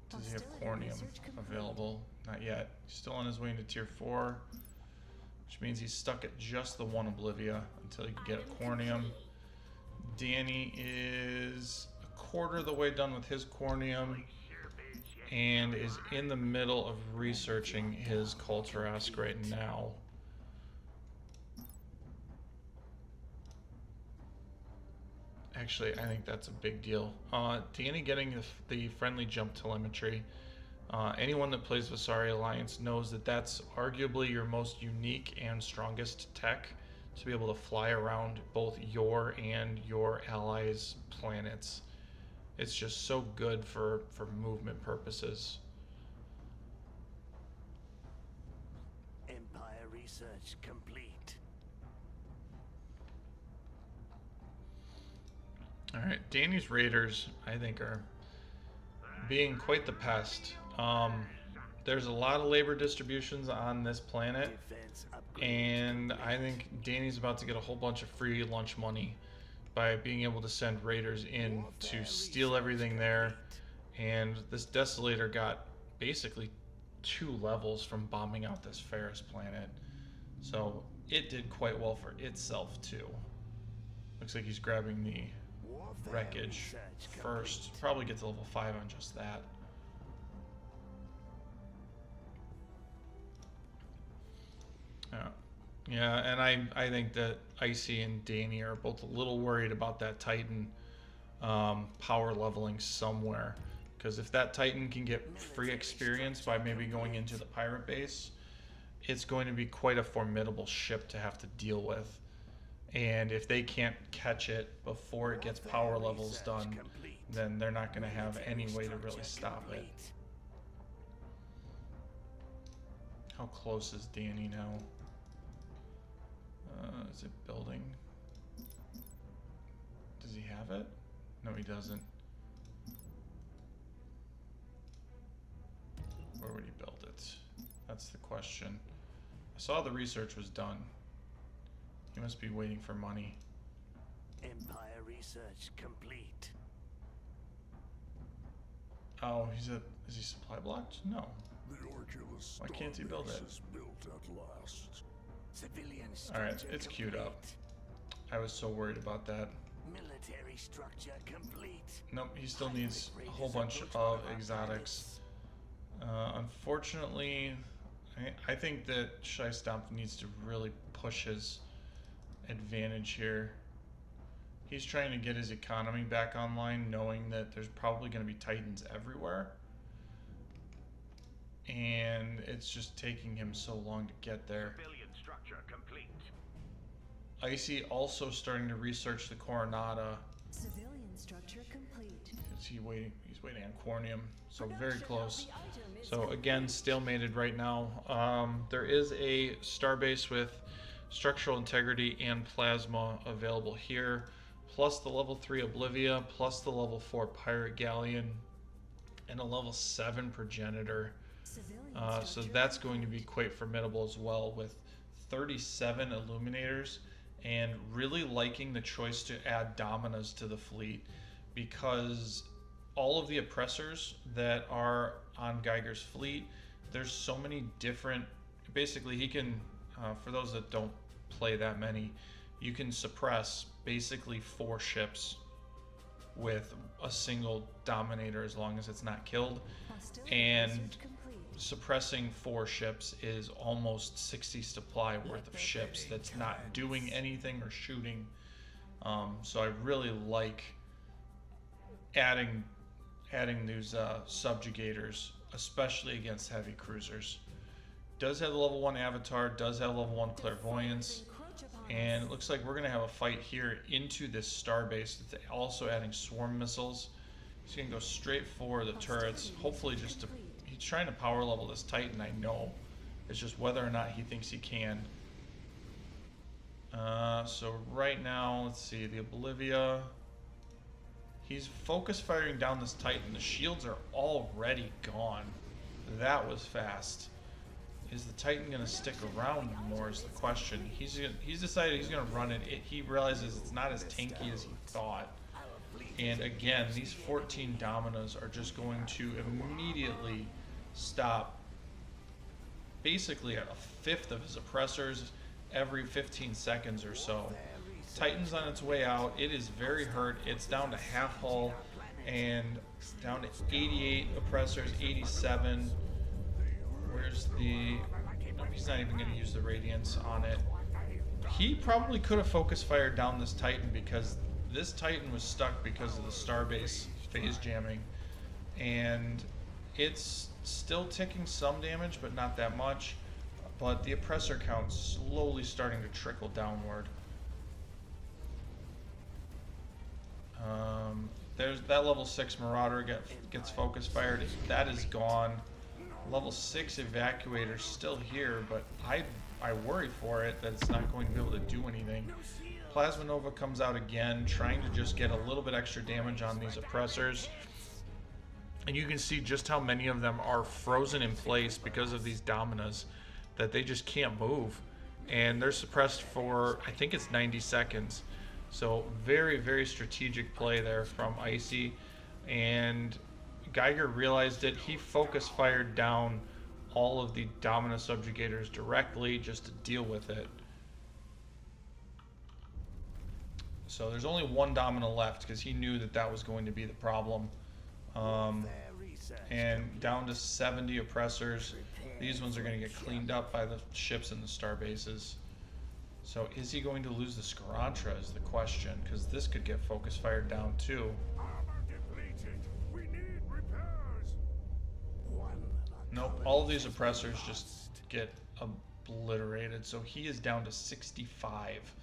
Does he have Cornium available? Not yet. He's still on his way into tier 4, which means he's stuck at just the one Oblivia until he can get a Cornium. Danny is a quarter of the way done with his Cornium and is in the middle of researching his Kulturask right now. Actually, I think that's a big deal. Danny getting the friendly jump telemetry. Anyone that plays Visari Alliance knows that that's arguably your most unique and strongest tech to be able to fly around both your and your allies' planets. It's just so good for movement purposes. Empire research complete. Alright, Danny's Raiders, I think, are being quite the pest. There's a lot of labor distributions on this planet, and I think Danny's about to get a whole bunch of free lunch money by being able to send raiders in to steal everything there. And this Desolator got basically 2 levels from bombing out this Ferris planet, so it did quite well for itself too. Looks like he's grabbing the wreckage first. Probably get to level 5 on just that. Yeah, and I think that Icy and Danny are both a little worried about that Titan power leveling somewhere. Because if that Titan can get free experience by maybe going into the pirate base, it's going to be quite a formidable ship to have to deal with. And if they can't catch it before it gets power levels done, then they're not going to have any way to really stop it. How close is Danny now? Is it building? Does he have it? No, he doesn't. Where would he build it? That's the question. I saw the research was done. He must be waiting for money. Empire research complete. Oh, is he supply blocked? No. The Orculus Why can't he build it? Starbase is built at last. Civilian Alright, structure it's queued up. complete. I was so worried about that. Military structure complete. Nope, he still needs a whole bunch of exotics. Unfortunately, I think that Shystomp needs to really push his advantage here. He's trying to get his economy back online, knowing that there's probably going to be Titans everywhere. And it's just taking him so long to get there. Civilian structure complete. Icy also starting to research the Coronata. Civilian structure complete. He's waiting on Cornium, so very close. So again, stalemated right now. There is a starbase with structural integrity and plasma available here, plus the level 3 Oblivia, plus the level 4 Pirate Galleon, and a level 7 Progenitor. So that's going to be quite formidable as well, with 37 Illuminators, and really liking the choice to add Dominas to the fleet, because all of the oppressors that are on Geiger's fleet, there's so many different, basically he can, for those that don't play that many, you can suppress basically 4 ships with a single Dominator as long as it's not killed. And suppressing 4 ships is almost 60 supply worth of ships that's not doing anything or shooting. So I really like adding these subjugators, especially against heavy cruisers. Does have the level 1 Avatar, does have level 1 Clairvoyance, and it looks like we're going to have a fight here into this starbase that's also adding swarm missiles. He's going to go straight for the turrets, hopefully just to... He's trying to power level this Titan, I know. It's just whether or not he thinks he can. So right now, let's see, the Oblivia... He's focus firing down this Titan. The shields are already gone. That was fast. Is the Titan going to stick around more is the question. He's decided he's going to run it. He realizes it's not as tanky as he thought. And again, these 14 Dominas are just going to immediately stop basically a fifth of his oppressors every 15 seconds or so. Titan's on its way out. It is very hurt. It's down to half hull and down to 88 oppressors, 87. Where's the... No, he's not even going to use the Radiance on it. He probably could have focus fired down this Titan, because this Titan was stuck because of the starbase phase jamming. And it's still ticking some damage, but not that much. But the oppressor count's slowly starting to trickle downward. There's that level 6 Marauder gets focus fired. That is gone. Level 6 Evacuator still here, but I worry for it that it's not going to be able to do anything. Plasma Nova comes out again, trying to just get a little bit extra damage on these oppressors. And you can see just how many of them are frozen in place because of these Dominas, that they just can't move. And they're suppressed for, I think it's 90 seconds. So very, very strategic play there from Icy. And Geiger realized it. He focus fired down all of the Domina subjugators directly just to deal with it. So there's only 1 Domina left because he knew that that was going to be the problem. And down to 70 oppressors. These ones are going to get cleaned up by the ships and the star bases. So is he going to lose the Skarantra is the question, because this could get focus fired down too. Armor depleted. We need repairs. Nope, all of these oppressors just get obliterated. So he is down to 65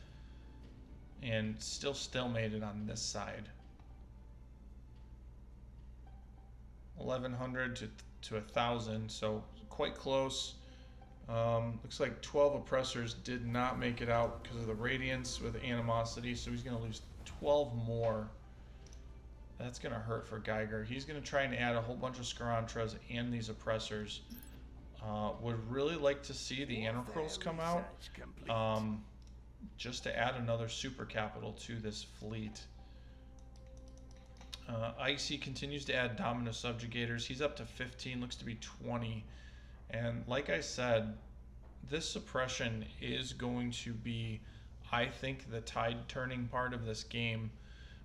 and still stalemated on this side. 1100 to 1000, so quite close. Looks like 12 oppressors did not make it out because of the radiance with animosity, so he's going to lose 12 more. That's going to hurt for Geiger. He's going to try and add a whole bunch of Skarantras and these oppressors. Would really like to see the Anarchals come out, just to add another super capital to this fleet. Icy continues to add Dominus Subjugators. He's up to 15, looks to be 20. And like I said, this suppression is going to be, I think, the tide-turning part of this game.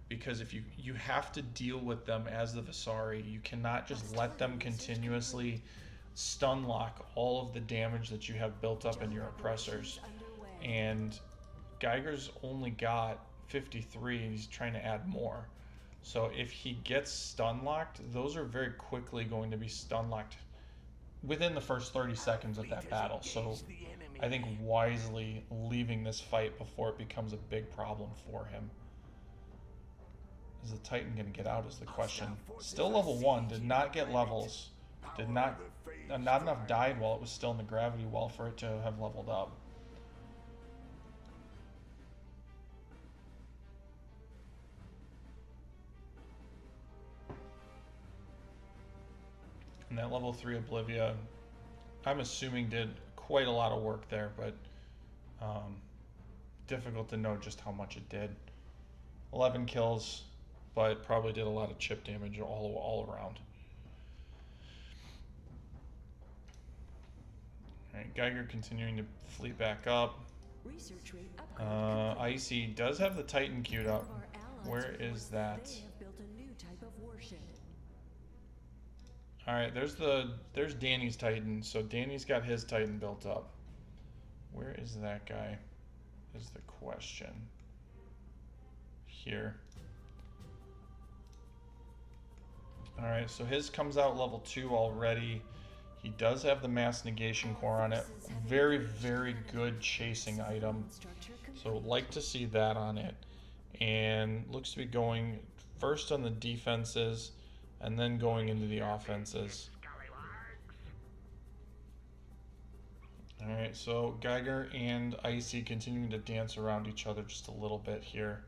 Because if you have to deal with them as the Visari, you cannot just let them continuously stun lock all of the damage that you have built up in your oppressors. And Geiger's only got 53 and he's trying to add more. So if he gets stun locked, those are very quickly going to be stun locked within the first 30 seconds of that battle. So I think wisely leaving this fight before it becomes a big problem for him. Is the Titan going to get out is the question. Still level 1, did not get levels. Did not enough died while it was still in the gravity well for it to have leveled up. And that level 3 Oblivia, I'm assuming did quite a lot of work there, but difficult to know just how much it did. 11 kills, but probably did a lot of chip damage all around. Alright, Geiger continuing to fleet back up. Research rate upgrade Icy does have the Titan queued up. Where is that? They have built a new type of warship. Alright, there's Danny's Titan. So Danny's got his Titan built up. Where is that guy? Is the question. Here. Alright, so his comes out level 2 already. He does have the mass negation core on it. Very, very good chasing item. So like to see that on it. And looks to be going first on the defenses and then going into the offenses. Alright, so Geiger and Icy continuing to dance around each other just a little bit here.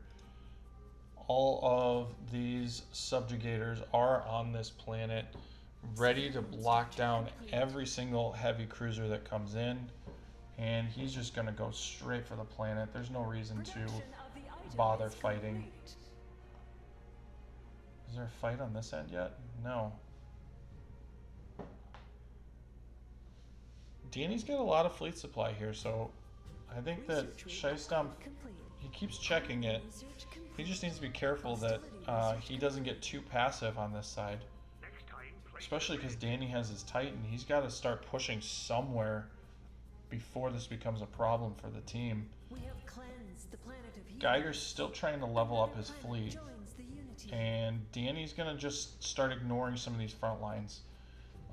All of these subjugators are on this planet, ready to lock down every single heavy cruiser that comes in, and he's just going to go straight for the planet. There's no reason to bother fighting. Is there a fight on this end yet? No. Danny's got a lot of fleet supply here, so I think that Shystomp, he keeps checking it. He just needs to be careful that he doesn't get too passive on this side. Especially because Danny has his Titan. He's got to start pushing somewhere before this becomes a problem for the team. Geiger's still trying to level up his fleet. And Danny's going to just start ignoring some of these front lines.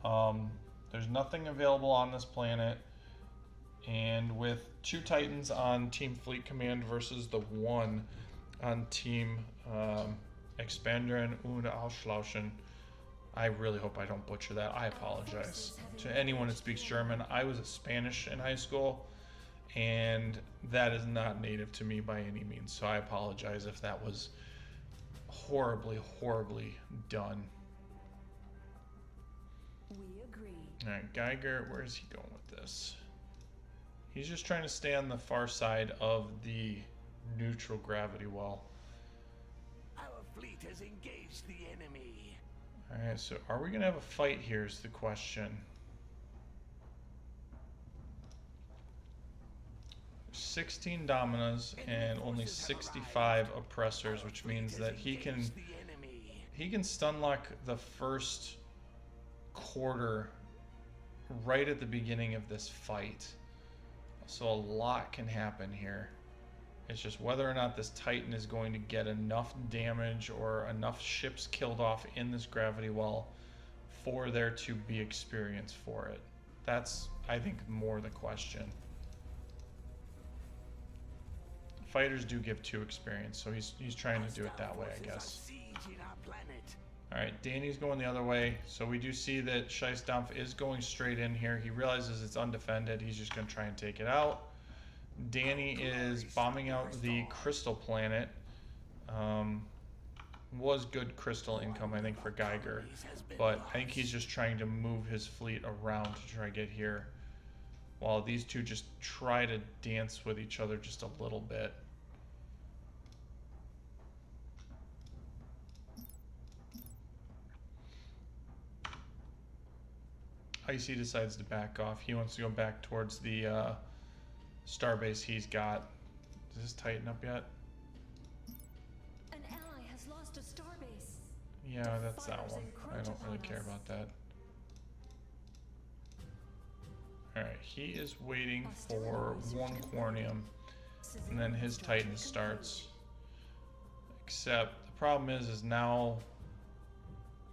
There's nothing available on this planet. And with 2 Titans on Team Fleet Command versus the 1 on Team Expandieren und Auslöschen, I really hope I don't butcher that. I apologize to anyone that speaks German. I was Spanish in high school, and that is not native to me by any means. So I apologize if that was horribly, horribly done. We agree. All right, Geiger, where is he going with this? He's just trying to stay on the far side of the neutral gravity well. Our fleet has engaged the enemy. Alright, so are we going to have a fight here is the question. 16 Dominas and only 65 oppressors, which means that he can stun lock the first quarter right at the beginning of this fight. So a lot can happen here. It's just whether or not this Titan is going to get enough damage or enough ships killed off in this gravity well for there to be experience for it. That's, I think, more the question. Fighters do give 2 experience, so he's trying to do it that way, I guess. Alright, Danny's going the other way, so we do see that Scheissdampf is going straight in here. He realizes it's undefended, he's just going to try and take it out. Danny is bombing out the crystal planet. Was good crystal income, I think, for Geiger, but I think he's just trying to move his fleet around to try to get here, while these two just try to dance with each other just a little bit. Icy decides to back off. He wants to go back towards the starbase he's got. Does this tighten up yet? An ally has lost a starbase. Yeah, that's that one. I don't really care about that. Alright, he is waiting for 1 Quornium, and then his Titan starts. Except, the problem is now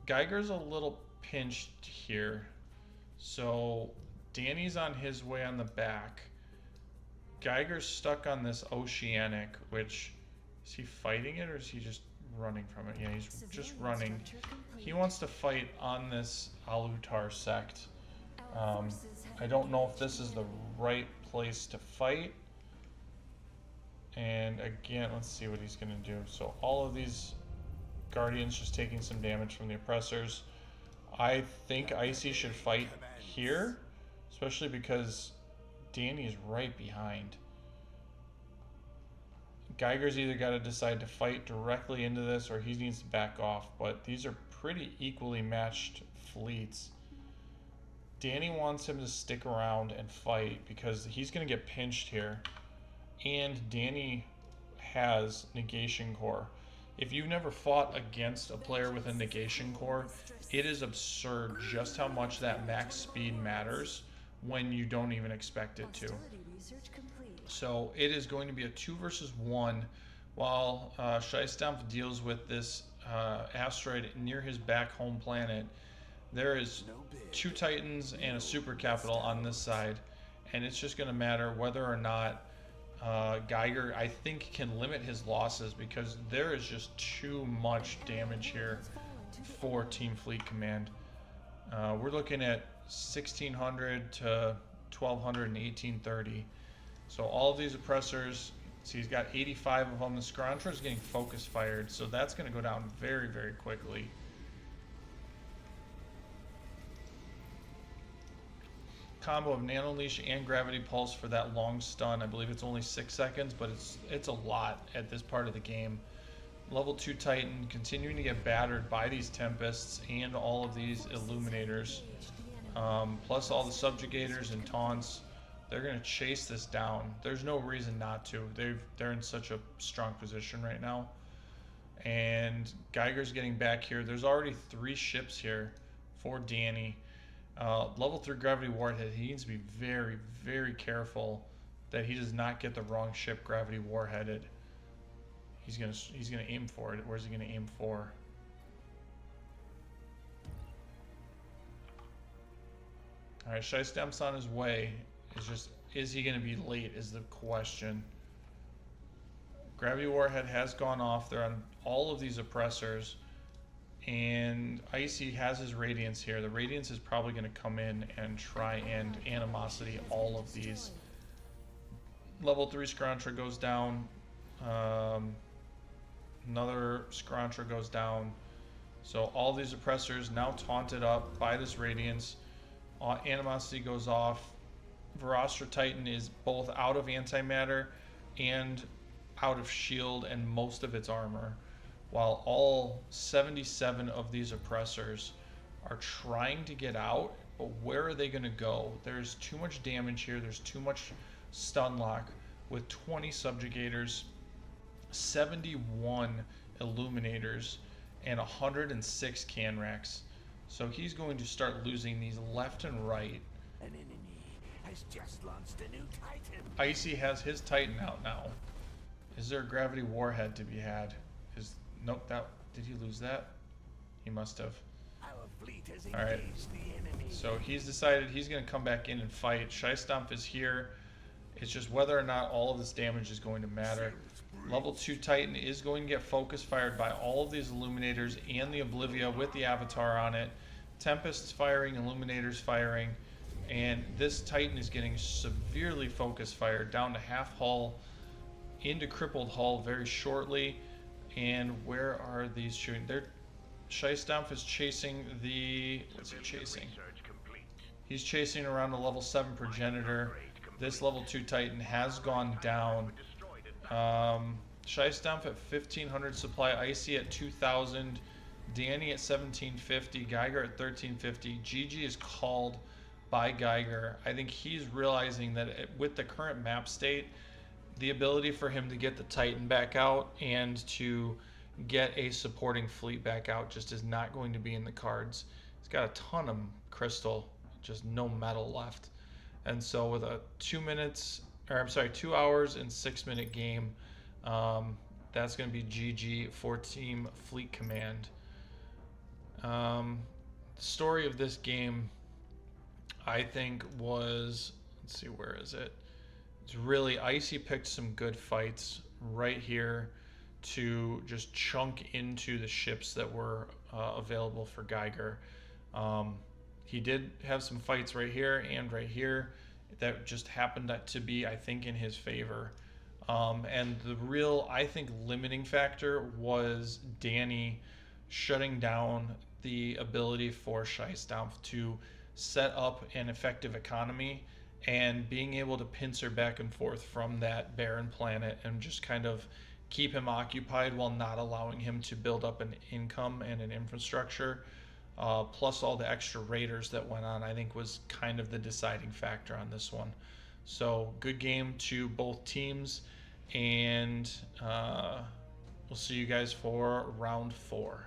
Geiger's a little pinched here. So, Danny's on his way on the back. Geiger's stuck on this Oceanic, which, is he fighting it or is he just running from it? Yeah, he's just running. He wants to fight on this Alutar sect. I don't know if this is the right place to fight. And again, let's see what he's going to do. So all of these Guardians just taking some damage from the oppressors. I think Icy should fight here, especially because Danny's right behind. Geiger's either got to decide to fight directly into this or he needs to back off, but these are pretty equally matched fleets. Danny wants him to stick around and fight because he's going to get pinched here, and Danny has negation core. If you've never fought against a player with a negation core, it is absurd just how much that max speed matters when you don't even expect it to. So it is going to be a 2 versus 1 while Scheissdampf deals with this asteroid near his back home planet. There is 2 Titans and a super capital on this side, and it's just going to matter whether or not Geiger, I think, can limit his losses because there is just too much damage here for Team Fleet Command. We're looking at 1600 to 1200 and 1830. So all of these oppressors, so he's got 85 of them. The Skrontra is getting focus fired, so that's going to go down very, very quickly. Combo of Nano Leash and Gravity Pulse for that long stun. I believe it's only 6 seconds, but it's a lot at this part of the game. Level 2 Titan continuing to get battered by these Tempests and all of these Illuminators. Plus all the Subjugators and Taunts. They're going to chase this down. There's no reason not to. They're in such a strong position right now. And Geiger's getting back here. There's already 3 ships here for Danny. Level 3 Gravity Warhead. He needs to be very, very careful that he does not get the wrong ship Gravity Warheaded. He's gonna aim for it. Where's he gonna aim for? All right, Scheissdampf's on his way. Is he gonna be late? Is the question. Gravity Warhead has gone off. They're on all of these oppressors. And Icy has his Radiance here. The Radiance is probably going to come in and try and Animosity all of these. Level 3 Skrontra goes down. Another Skrontra goes down. So all these oppressors now taunted up by this Radiance. Animosity goes off. Verostra Titan is both out of antimatter and out of shield and most of its armor, while all 77 of these oppressors are trying to get out, but where are they going to go? There's too much damage here. There's too much stun lock with 20 subjugators, 71 illuminators, and 106 canracks. So he's going to start losing these left and right. An enemy has just launched a new Titan. Icy has his Titan out now. Is there a gravity warhead to be had? Nope, did he lose that? He must have. Our fleet has All right. engaged the enemy. So he's decided he's going to come back in and fight. Stomp is here. It's just whether or not all of this damage is going to matter. Level 2 Titan is going to get focus fired by all of these Illuminators and the Oblivia with the Avatar on it. Tempest's firing, Illuminators firing, and this Titan is getting severely focus fired down to half hull, into crippled hull very shortly. And where are these shooting? Stomp is chasing the... What's he chasing? He's chasing around a level 7 Progenitor. This level 2 Titan has gone down. Stomp at 1500 supply, Icy at 2000, Danny at 1750, Geiger at 1350. GG is called by Geiger. I think he's realizing that with the current map state, the ability for him to get the Titan back out and to get a supporting fleet back out just is not going to be in the cards. He's got a ton of crystal, just no metal left. And so with a 2 hours and 6 minute game, that's going to be GG for Team Fleet Command. The story of this game, I think, was, let's see, where is it? It's really, Icy picked some good fights right here to just chunk into the ships that were available for Geiger. He did have some fights right here and right here that just happened to be, I think, in his favor. And the real, I think, limiting factor was Danny shutting down the ability for Stomp to set up an effective economy and being able to pincer back and forth from that barren planet and just kind of keep him occupied while not allowing him to build up an income and an infrastructure. Plus all the extra raiders that went on, I think, was kind of the deciding factor on this one. So good game to both teams, and we'll see you guys for round 4.